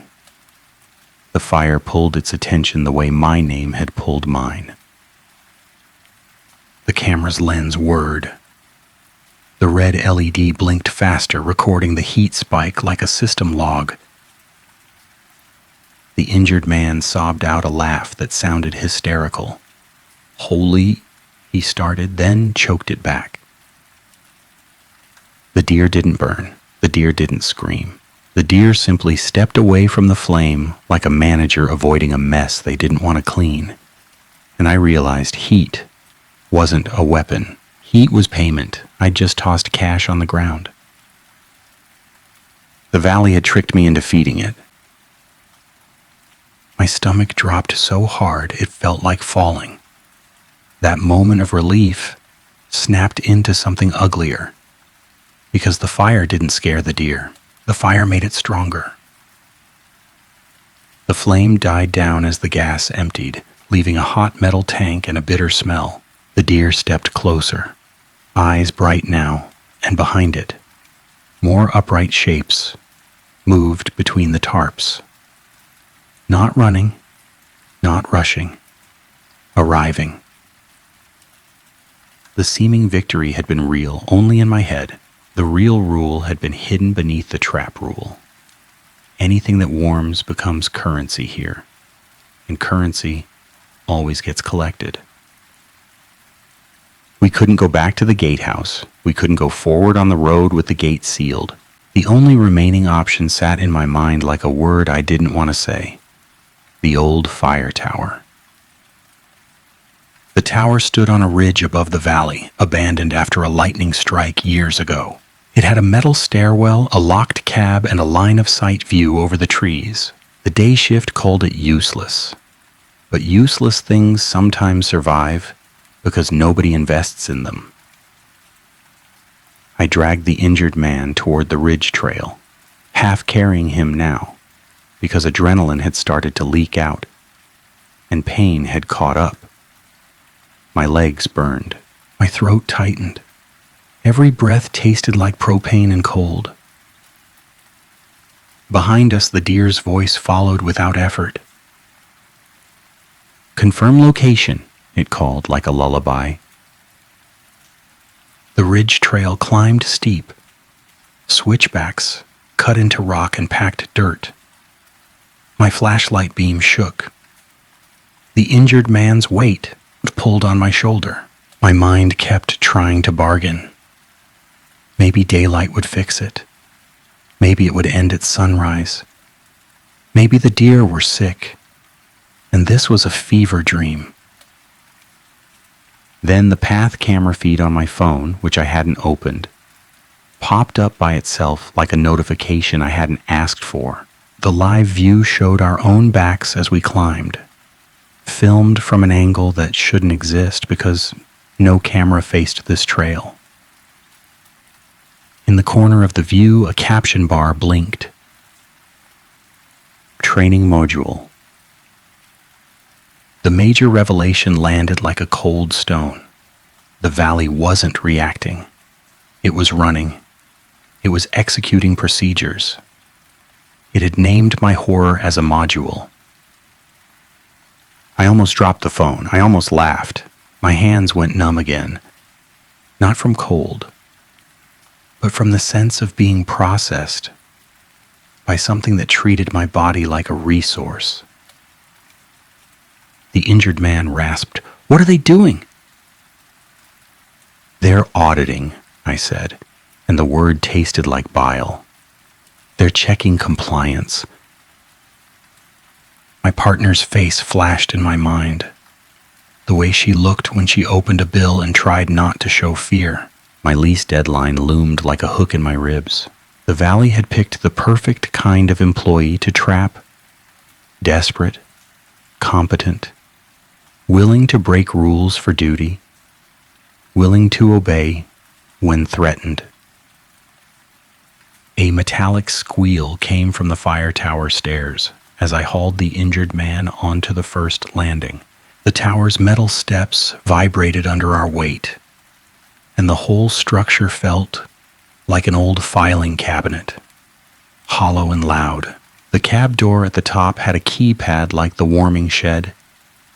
The fire pulled its attention the way my name had pulled mine. The camera's lens whirred. The red LED blinked faster, recording the heat spike like a system log. The injured man sobbed out a laugh that sounded hysterical. "Holy," he started, then choked it back. The deer didn't burn. The deer didn't scream. The deer simply stepped away from the flame like a manager avoiding a mess they didn't want to clean. And I realized heat wasn't a weapon. Heat was payment. I'd just tossed cash on the ground. The valley had tricked me into feeding it. My stomach dropped so hard it felt like falling. That moment of relief snapped into something uglier. Because the fire didn't scare the deer. The fire made it stronger. The flame died down as the gas emptied, leaving a hot metal tank and a bitter smell. The deer stepped closer, eyes bright now, and behind it, more upright shapes moved between the tarps. Not running, not rushing, arriving. The seeming victory had been real only in my head. The real rule had been hidden beneath the trap rule. Anything that warms becomes currency here, and currency always gets collected. We couldn't go back to the gatehouse. We couldn't go forward on the road with the gate sealed. The only remaining option sat in my mind like a word I didn't want to say. The old fire tower. The tower stood on a ridge above the valley, abandoned after a lightning strike years ago. It had a metal stairwell, a locked cab, and a line-of-sight view over the trees. The day shift called it useless. But useless things sometimes survive because nobody invests in them. I dragged the injured man toward the ridge trail, half carrying him now, because adrenaline had started to leak out, and pain had caught up. My legs burned. My throat tightened. Every breath tasted like propane and cold. Behind us, the deer's voice followed without effort. "Confirm location," it called like a lullaby. The ridge trail climbed steep. Switchbacks cut into rock and packed dirt. My flashlight beam shook. The injured man's weight pulled on my shoulder. My mind kept trying to bargain. Maybe daylight would fix it. Maybe it would end at sunrise. Maybe the deer were sick, and this was a fever dream. Then the path camera feed on my phone, which I hadn't opened, popped up by itself like a notification I hadn't asked for. The live view showed our own backs as we climbed, filmed from an angle that shouldn't exist because no camera faced this trail. In the corner of the view, a caption bar blinked. Training module. The major revelation landed like a cold stone. The valley wasn't reacting. It was running. It was executing procedures. It had named my horror as a module. I almost dropped the phone. I almost laughed. My hands went numb again. Not from cold, but from the sense of being processed by something that treated my body like a resource. The injured man rasped, "What are they doing?" "They're auditing," I said, and the word tasted like bile. "They're checking compliance." My partner's face flashed in my mind. The way she looked when she opened a bill and tried not to show fear. My lease deadline loomed like a hook in my ribs. The valley had picked the perfect kind of employee to trap. Desperate, competent, willing to break rules for duty, willing to obey when threatened. A metallic squeal came from the fire tower stairs as I hauled the injured man onto the first landing. The tower's metal steps vibrated under our weight, and the whole structure felt like an old filing cabinet, hollow and loud. The cab door at the top had a keypad like the warming shed,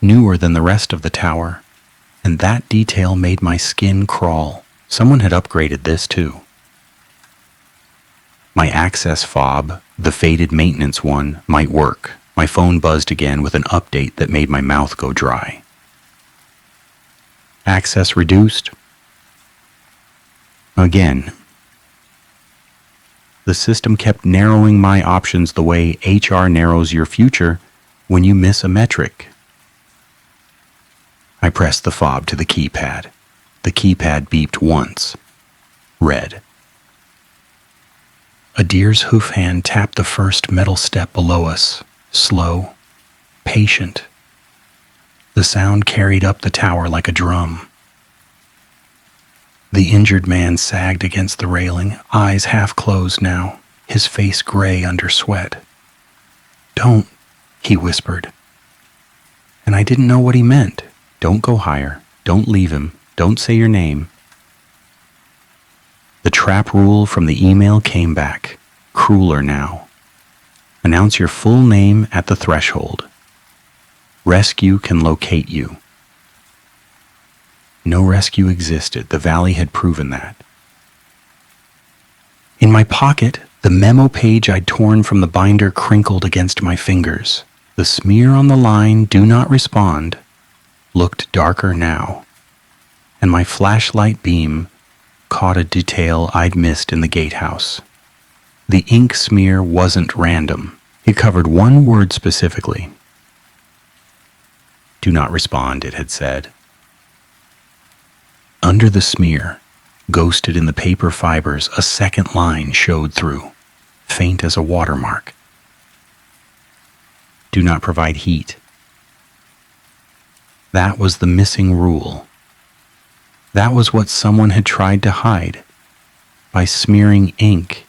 newer than the rest of the tower, and that detail made my skin crawl. Someone had upgraded this too. My access fob, the faded maintenance one, might work. My phone buzzed again with an update that made my mouth go dry. Access reduced. Again. The system kept narrowing my options the way HR narrows your future when you miss a metric. I pressed the fob to the keypad. The keypad beeped once. Red. A deer's hoof hand tapped the first metal step below us, slow, patient. The sound carried up the tower like a drum. The injured man sagged against the railing, eyes half closed now, his face gray under sweat. "Don't," he whispered. And I didn't know what he meant. Don't go higher. Don't leave him. Don't say your name. The trap rule from the email came back, crueler now. Announce your full name at the threshold. Rescue can locate you. No rescue existed. The valley had proven that. In my pocket, the memo page I'd torn from the binder crinkled against my fingers. The smear on the line, "Do not respond," looked darker now, and my flashlight beam caught a detail I'd missed in the gatehouse. The ink smear wasn't random. It covered one word specifically. "Do not respond," it had said. Under the smear, ghosted in the paper fibers, a second line showed through, faint as a watermark. "Do not provide heat." That was the missing rule. That was what someone had tried to hide by smearing ink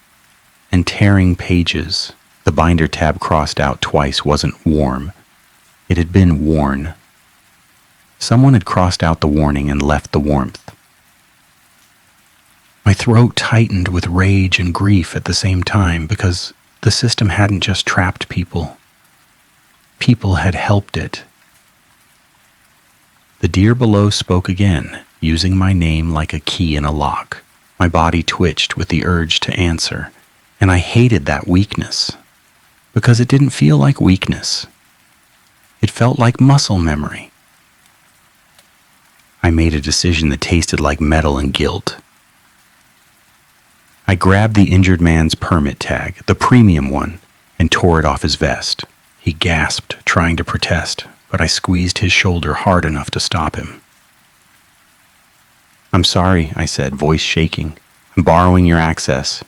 and tearing pages. The binder tab crossed out twice wasn't warm. It had been worn. Someone had crossed out the warning and left the warmth. My throat tightened with rage and grief at the same time because the system hadn't just trapped people. People had helped it. The deer below spoke again, using my name like a key in a lock. My body twitched with the urge to answer, and I hated that weakness because it didn't feel like weakness. It felt like muscle memory. I made a decision that tasted like metal and guilt. I grabbed the injured man's permit tag, the premium one, and tore it off his vest. He gasped, trying to protest, but I squeezed his shoulder hard enough to stop him. "I'm sorry," I said, voice shaking. "I'm borrowing your access."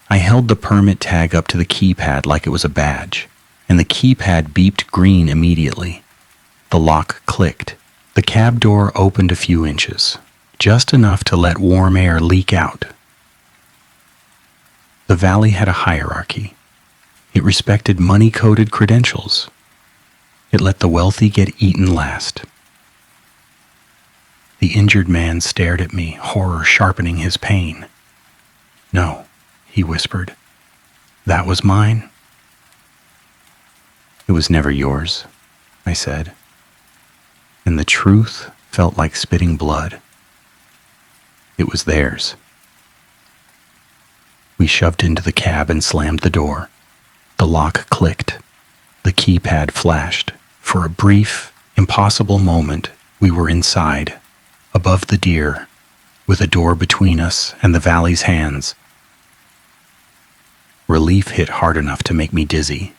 I held the permit tag up to the keypad like it was a badge, and the keypad beeped green immediately. The lock clicked. The cab door opened a few inches, just enough to let warm air leak out. The valley had a hierarchy. It respected money-coded credentials. It let the wealthy get eaten last. The injured man stared at me, horror sharpening his pain. "No," he whispered. "That was mine." "It was never yours," I said. And the truth felt like spitting blood. It was theirs. We shoved into the cab and slammed the door. The lock clicked. The keypad flashed. For a brief, impossible moment, we were inside, above the deer, with a door between us and the valley's hands. Relief hit hard enough to make me dizzy.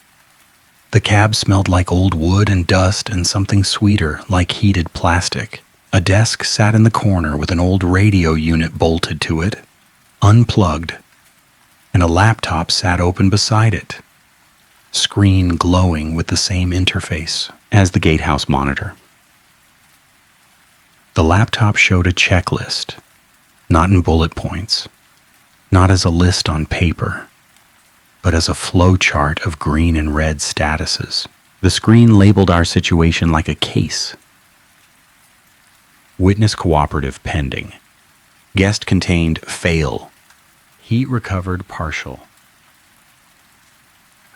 The cab smelled like old wood and dust and something sweeter, like heated plastic. A desk sat in the corner with an old radio unit bolted to it, unplugged, and a laptop sat open beside it, screen glowing with the same interface as the gatehouse monitor. The laptop showed a checklist, not in bullet points, not as a list on paper, but as a flow chart of green and red statuses. The screen labeled our situation like a case. Witness cooperative pending. Guest contained fail. Heat recovered partial.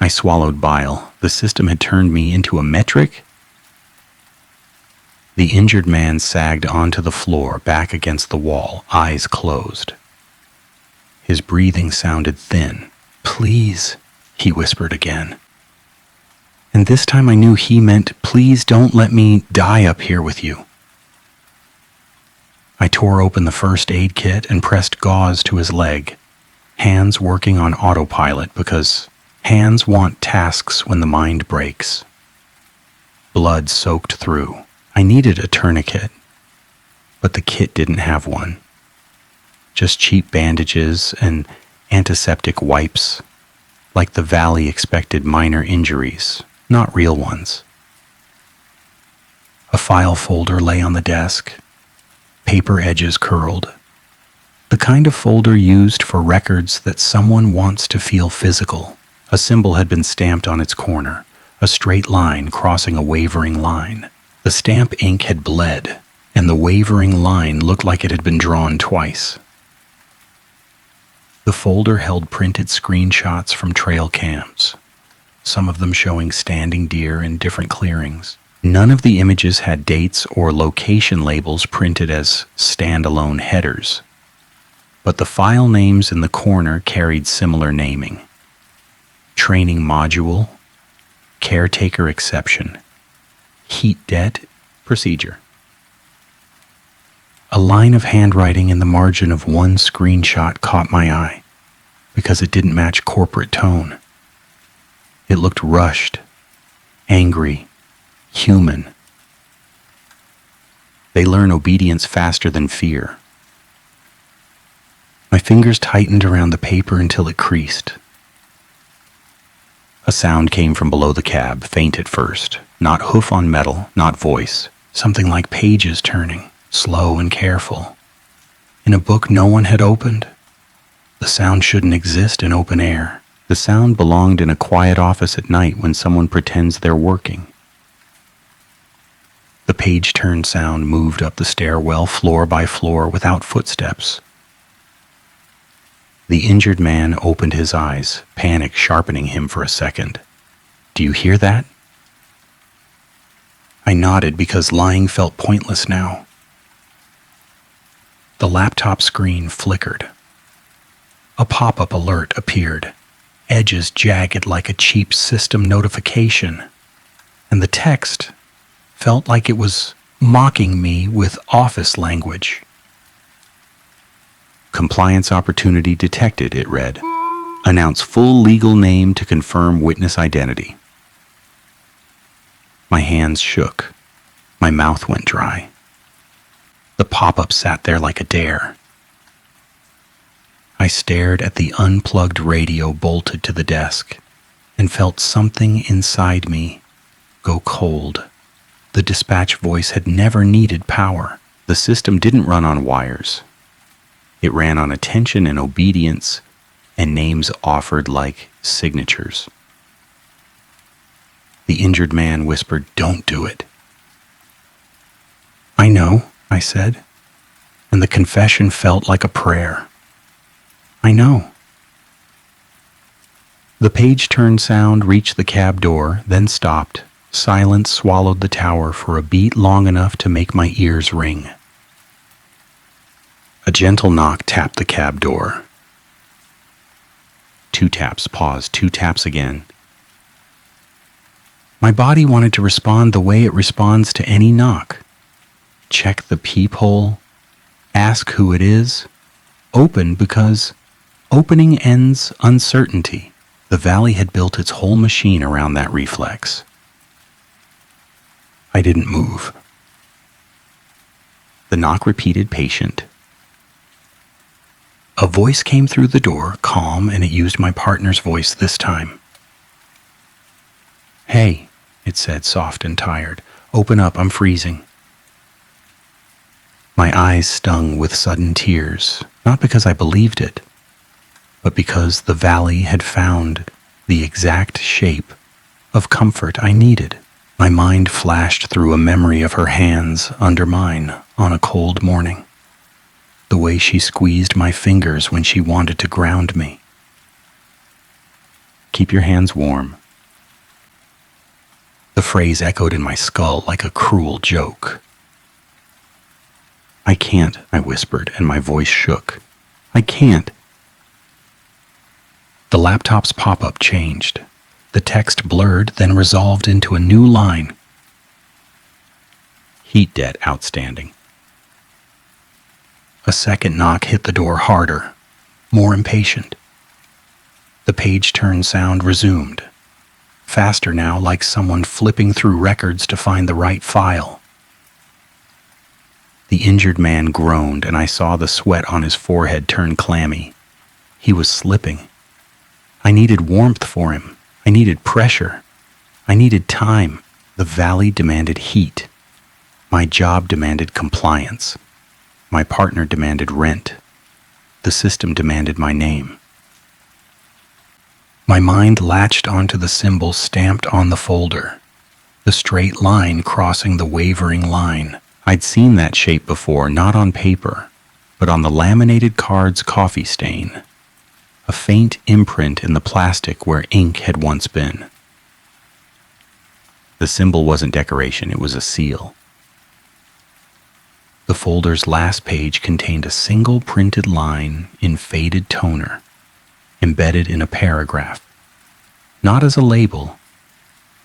I swallowed bile. The system had turned me into a metric? The injured man sagged onto the floor, back against the wall, eyes closed. His breathing sounded thin. "Please," he whispered again. And this time I knew he meant, "Please don't let me die up here with you." I tore open the first aid kit and pressed gauze to his leg, hands working on autopilot because hands want tasks when the mind breaks. Blood soaked through. I needed a tourniquet, but the kit didn't have one. Just cheap bandages and antiseptic wipes, like the valley expected minor injuries, not real ones. A file folder lay on the desk, paper edges curled. The kind of folder used for records that someone wants to feel physical. A symbol had been stamped on its corner, a straight line crossing a wavering line. The stamp ink had bled, and the wavering line looked like it had been drawn twice. The folder held printed screenshots from trail cams, some of them showing standing deer in different clearings. None of the images had dates or location labels printed as standalone headers, but the file names in the corner carried similar naming. Training module, caretaker exception, heat debt, procedure. A line of handwriting in the margin of one screenshot caught my eye because it didn't match corporate tone. It looked rushed, angry, human. They learn obedience faster than fear. My fingers tightened around the paper until it creased. A sound came from below the cab, faint at first. Not hoof on metal, not voice. Something like pages turning, slow and careful. In a book no one had opened. The sound shouldn't exist in open air. The sound belonged in a quiet office at night when someone pretends they're working. The page turn sound moved up the stairwell floor by floor without footsteps. The injured man opened his eyes, panic sharpening him for a second. "Do you hear that?" I nodded because lying felt pointless now. The laptop screen flickered. A pop-up alert appeared, edges jagged like a cheap system notification, and the text felt like it was mocking me with office language. "Compliance opportunity detected," it read. "Announce full legal name to confirm witness identity." My hands shook. My mouth went dry. The pop-up sat there like a dare. I stared at the unplugged radio bolted to the desk and felt something inside me go cold. The dispatch voice had never needed power. The system didn't run on wires. It ran on attention and obedience and names offered like signatures. The injured man whispered, "Don't do it." "I know," I said, and the confession felt like a prayer. "I know." The page turn sound reached the cab door, then stopped. Silence swallowed the tower for a beat long enough to make my ears ring. A gentle knock tapped the cab door. 2 taps, pause, 2 taps again. My body wanted to respond the way it responds to any knock. Check the peephole, ask who it is, open because opening ends uncertainty. The valley had built its whole machine around that reflex. I didn't move. The knock repeated, patient. A voice came through the door, calm, and it used my partner's voice this time. "Hey," it said, soft and tired. "Open up, I'm freezing." My eyes stung with sudden tears, not because I believed it, but because the valley had found the exact shape of comfort I needed. My mind flashed through a memory of her hands under mine on a cold morning, the way she squeezed my fingers when she wanted to ground me. "Keep your hands warm." The phrase echoed in my skull like a cruel joke. "I can't," I whispered, and my voice shook. "I can't." The laptop's pop-up changed. The text blurred, then resolved into a new line. "Heat debt outstanding." A second knock hit the door harder, more impatient. The page-turn sound resumed, faster now, like someone flipping through records to find the right file. The injured man groaned, and I saw the sweat on his forehead turn clammy. He was slipping. I needed warmth for him. I needed pressure. I needed time. The valley demanded heat. My job demanded compliance. My partner demanded rent. The system demanded my name. My mind latched onto the symbol stamped on the folder, the straight line crossing the wavering line. I'd seen that shape before, not on paper, but on the laminated card's coffee stain, a faint imprint in the plastic where ink had once been. The symbol wasn't decoration, it was a seal. The folder's last page contained a single printed line in faded toner, embedded in a paragraph, not as a label,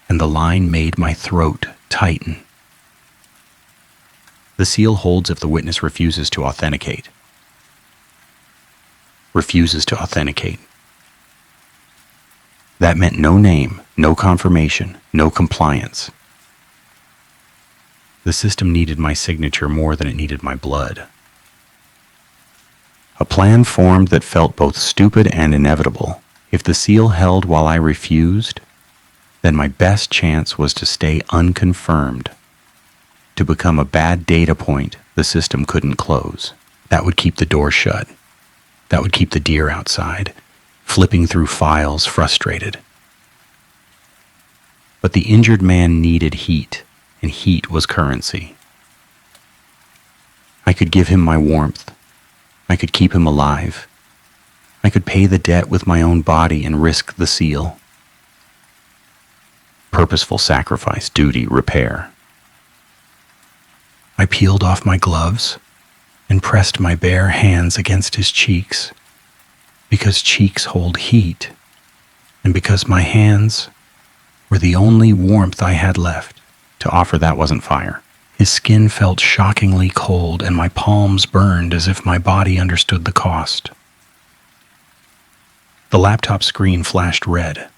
and the line made my throat tighten. "The seal holds if the witness refuses to authenticate." Refuses to authenticate. That meant no name, no confirmation, no compliance. The system needed my signature more than it needed my blood. A plan formed that felt both stupid and inevitable. If the seal held while I refused, then my best chance was to stay unconfirmed, to become a bad data point the system couldn't close. That would keep the door shut. That would keep the deer outside, flipping through files, frustrated. But the injured man needed heat, and heat was currency. I could give him my warmth. I could keep him alive. I could pay the debt with my own body and risk the seal. Purposeful sacrifice, duty, repair. I peeled off my gloves and pressed my bare hands against his cheeks, because cheeks hold heat, and because my hands were the only warmth I had left. To offer that wasn't fire. His skin felt shockingly cold, and my palms burned as if my body understood the cost. The laptop screen flashed red.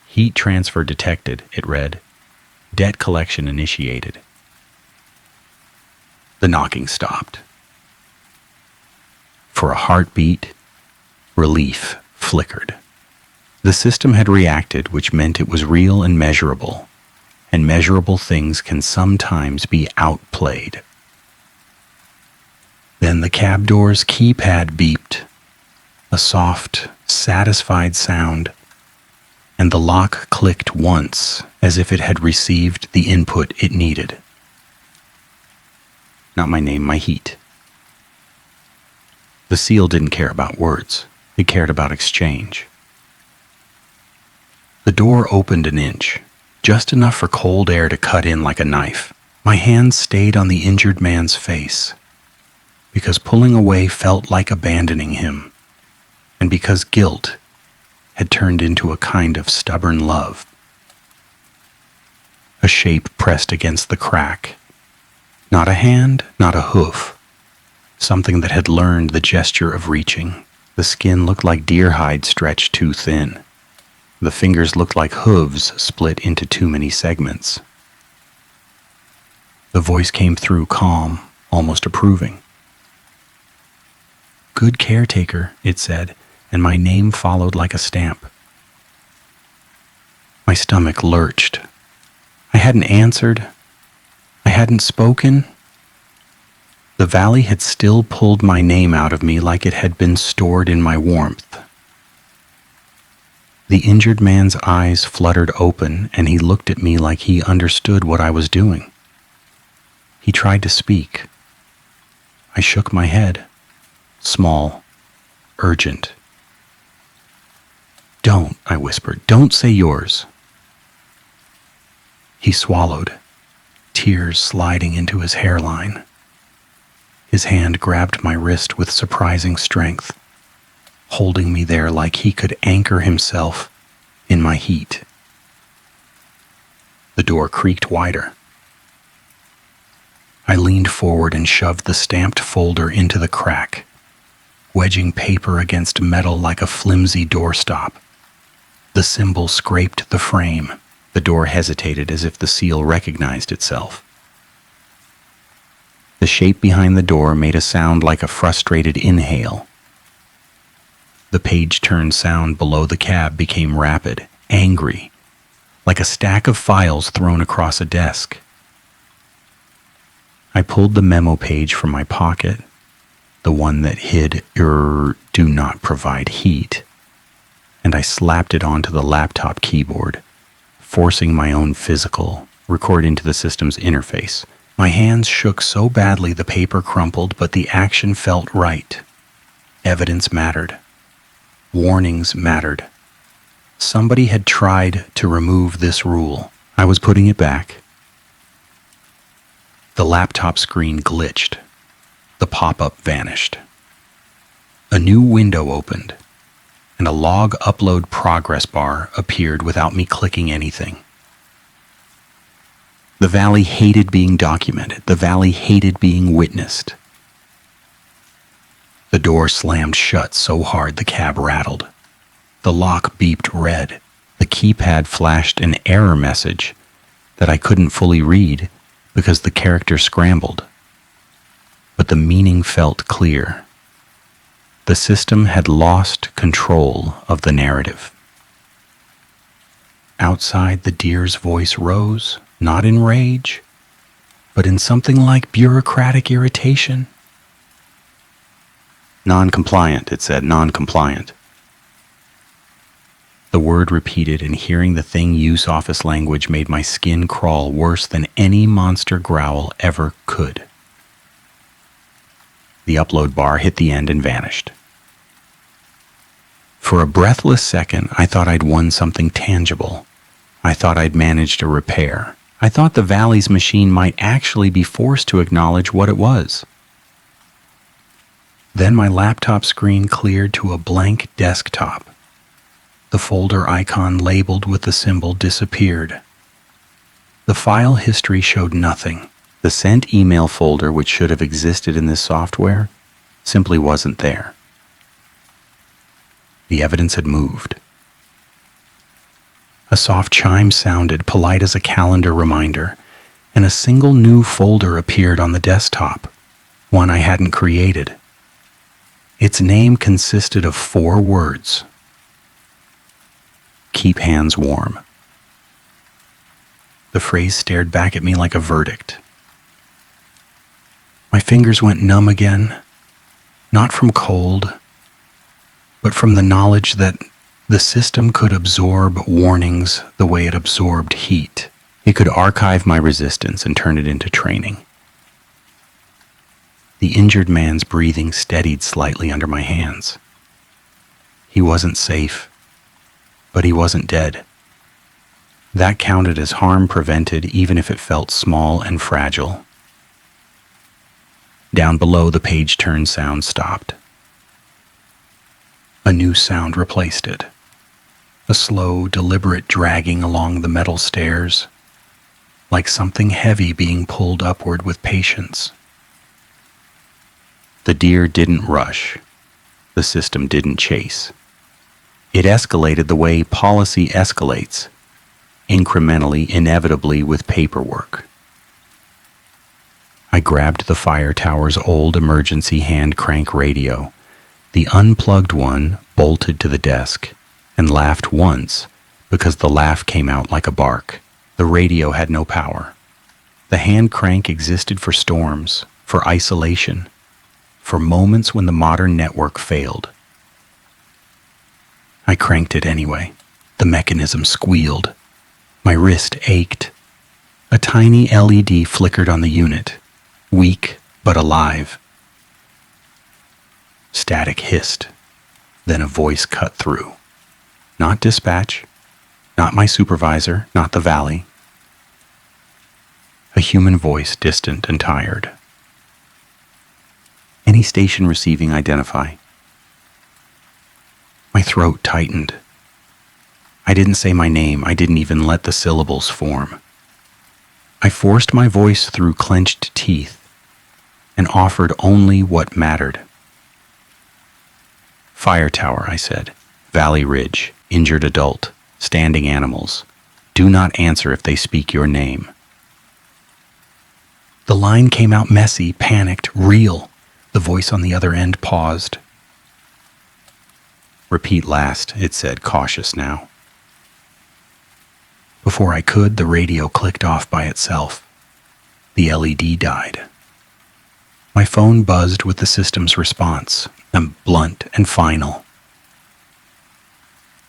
"Heat transfer detected," it read. "Debt collection initiated." The knocking stopped. For a heartbeat, relief flickered. The system had reacted, which meant it was real and measurable, and measurable things can sometimes be outplayed. Then the cab door's keypad beeped, a soft, satisfied sound, and the lock clicked once as if it had received the input it needed. Not my name, my heat. The seal didn't care about words. It cared about exchange. The door opened an inch, just enough for cold air to cut in like a knife. My hands stayed on the injured man's face, because pulling away felt like abandoning him, and because guilt had turned into a kind of stubborn love. A shape pressed against the crack. Not a hand, not a hoof. Something that had learned the gesture of reaching. The skin looked like deer hide stretched too thin. The fingers looked like hooves split into too many segments. The voice came through calm, almost approving. "Good caretaker," it said, and my name followed like a stamp. My stomach lurched. I hadn't answered. I hadn't spoken. The valley had still pulled my name out of me like it had been stored in my warmth. The injured man's eyes fluttered open, and he looked at me like he understood what I was doing. He tried to speak. I shook my head. Small, urgent. "Don't," I whispered. "Don't say yours." He swallowed, tears sliding into his hairline. His hand grabbed my wrist with surprising strength, holding me there like he could anchor himself in my heat. The door creaked wider. I leaned forward and shoved the stamped folder into the crack, wedging paper against metal like a flimsy doorstop. The symbol scraped the frame. The door hesitated as if the seal recognized itself. The shape behind the door made a sound like a frustrated inhale. The page-turn sound below the cab became rapid, angry, like a stack of files thrown across a desk. I pulled the memo page from my pocket, the one that hid "do not provide heat," and I slapped it onto the laptop keyboard, forcing my own physical record into the system's interface. My hands shook so badly the paper crumpled, but the action felt right. Evidence mattered. Warnings mattered. Somebody had tried to remove this rule. I was putting it back. The laptop screen glitched. The pop-up vanished. A new window opened, and a log upload progress bar appeared without me clicking anything. The valley hated being documented. The valley hated being witnessed. The door slammed shut so hard the cab rattled. The lock beeped red. The keypad flashed an error message that I couldn't fully read because the character scrambled. But the meaning felt clear. The system had lost control of the narrative. Outside, the deer's voice rose, not in rage, but in something like bureaucratic irritation. "Non-compliant," it said, "non-compliant." The word repeated, and hearing the thing use office language made my skin crawl worse than any monster growl ever could. The upload bar hit the end and vanished. For a breathless second, I thought I'd won something tangible. I thought I'd managed a repair. I thought the Valley's machine might actually be forced to acknowledge what it was. Then my laptop screen cleared to a blank desktop. The folder icon labeled with the symbol disappeared. The file history showed nothing. The sent email folder, which should have existed in this software, simply wasn't there. The evidence had moved. A soft chime sounded, polite as a calendar reminder, and a single new folder appeared on the desktop, one I hadn't created. Its name consisted of 4 words. "Keep hands warm." The phrase stared back at me like a verdict. My fingers went numb again, not from cold, but from the knowledge that the system could absorb warnings the way it absorbed heat. It could archive my resistance and turn it into training. The injured man's breathing steadied slightly under my hands. He wasn't safe, but he wasn't dead. That counted as harm prevented, even if it felt small and fragile. Down below, the page turn sound stopped. A new sound replaced it. A slow, deliberate dragging along the metal stairs, like something heavy being pulled upward with patience. The deer didn't rush. The system didn't chase. It escalated the way policy escalates, incrementally, inevitably, with paperwork. I grabbed the fire tower's old emergency hand crank radio, the unplugged one bolted to the desk, and laughed once because the laugh came out like a bark. The radio had no power. The hand crank existed for storms, for isolation, for moments when the modern network failed. I cranked it anyway. The mechanism squealed. My wrist ached. A tiny LED flickered on the unit, weak but alive. Static hissed. Then a voice cut through. Not dispatch, not my supervisor, not the valley. A human voice, distant and tired. Any station receiving, identify. My throat tightened. I didn't say my name. I didn't even let the syllables form. I forced my voice through clenched teeth and offered only what mattered. Fire tower, I said. Valley Ridge, injured adult, standing animals. Do not answer if they speak your name. The line came out messy, panicked, real. The voice on the other end paused. Repeat last, it said, cautious now. Before I could, the radio clicked off by itself. The LED died. My phone buzzed with the system's response, blunt and final.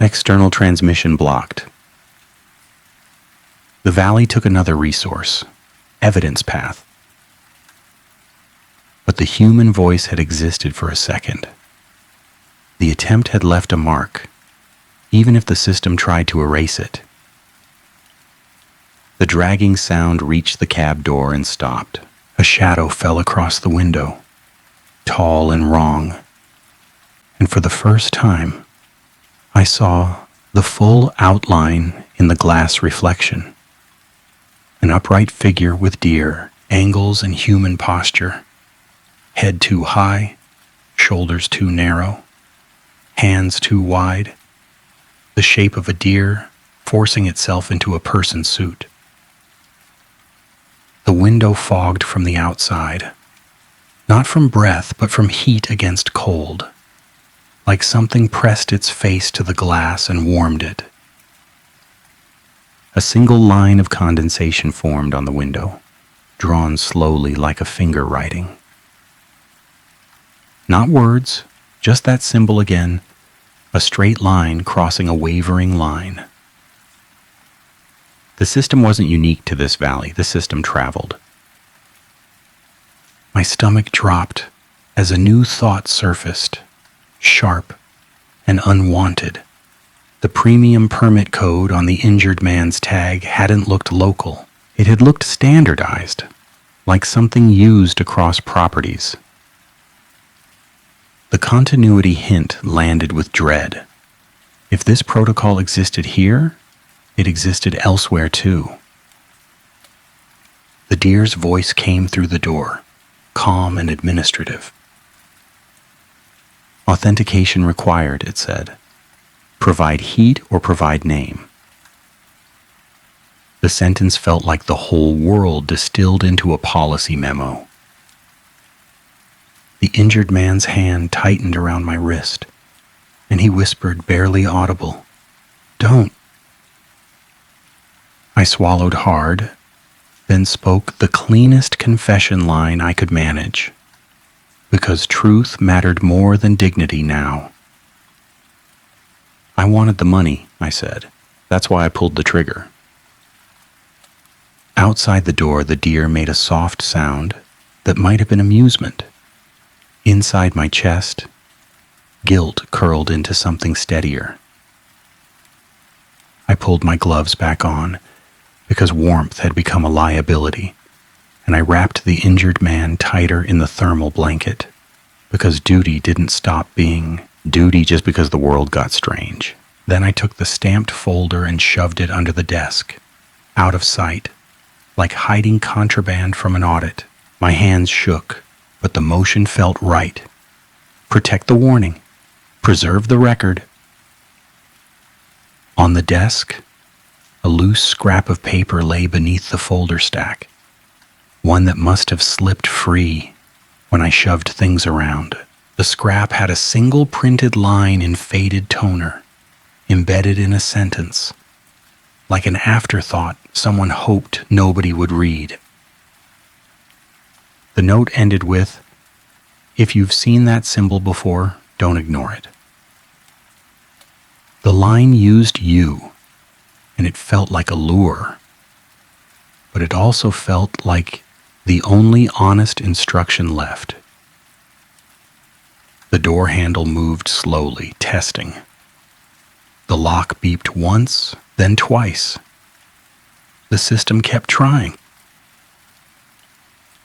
External transmission blocked. The valley took another resource, evidence path. But the human voice had existed for a second. The attempt had left a mark, even if the system tried to erase it. The dragging sound reached the cab door and stopped. A shadow fell across the window, tall and wrong. And for the first time, I saw the full outline in the glass reflection. An upright figure with deer, angles and human posture. Head too high, shoulders too narrow, hands too wide. The shape of a deer forcing itself into a person's suit. The window fogged from the outside, not from breath, but from heat against cold, like something pressed its face to the glass and warmed it. A single line of condensation formed on the window, drawn slowly like a finger writing. Not words, just that symbol again, a straight line crossing a wavering line. The system wasn't unique to this valley. The system traveled. My stomach dropped as a new thought surfaced, sharp and unwanted. The premium permit code on the injured man's tag hadn't looked local. It had looked standardized, like something used across properties. The continuity hint landed with dread. If this protocol existed here, it existed elsewhere too. The deer's voice came through the door, calm and administrative. Authentication required, it said. Provide heat or provide name. The sentence felt like the whole world distilled into a policy memo. The injured man's hand tightened around my wrist, and he whispered, barely audible, "Don't." I swallowed hard, then spoke the cleanest confession line I could manage, because truth mattered more than dignity now. "I wanted the money," I said. "That's why I pulled the trigger." Outside the door, the deer made a soft sound that might have been amusement. Inside my chest, guilt curled into something steadier. I pulled my gloves back on because warmth had become a liability, and I wrapped the injured man tighter in the thermal blanket because duty didn't stop being duty just because the world got strange. Then I took the stamped folder and shoved it under the desk, out of sight, like hiding contraband from an audit. My hands shook, but the motion felt right. Protect the warning. Preserve the record. On the desk, a loose scrap of paper lay beneath the folder stack, one that must have slipped free when I shoved things around. The scrap had a single printed line in faded toner, embedded in a sentence, like an afterthought someone hoped nobody would read. The note ended with, "If you've seen that symbol before, don't ignore it." The line used "you," and it felt like a lure, but it also felt like the only honest instruction left. The door handle moved slowly, testing. The lock beeped once, then twice. The system kept trying.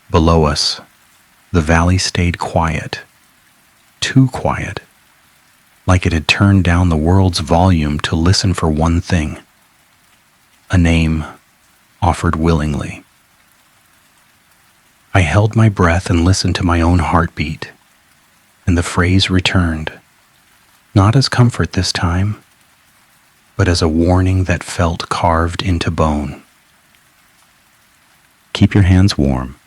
Below us, the valley stayed quiet, too quiet, like it had turned down the world's volume to listen for one thing: a name offered willingly. I held my breath and listened to my own heartbeat, and the phrase returned, not as comfort this time, but as a warning that felt carved into bone. Keep your hands warm.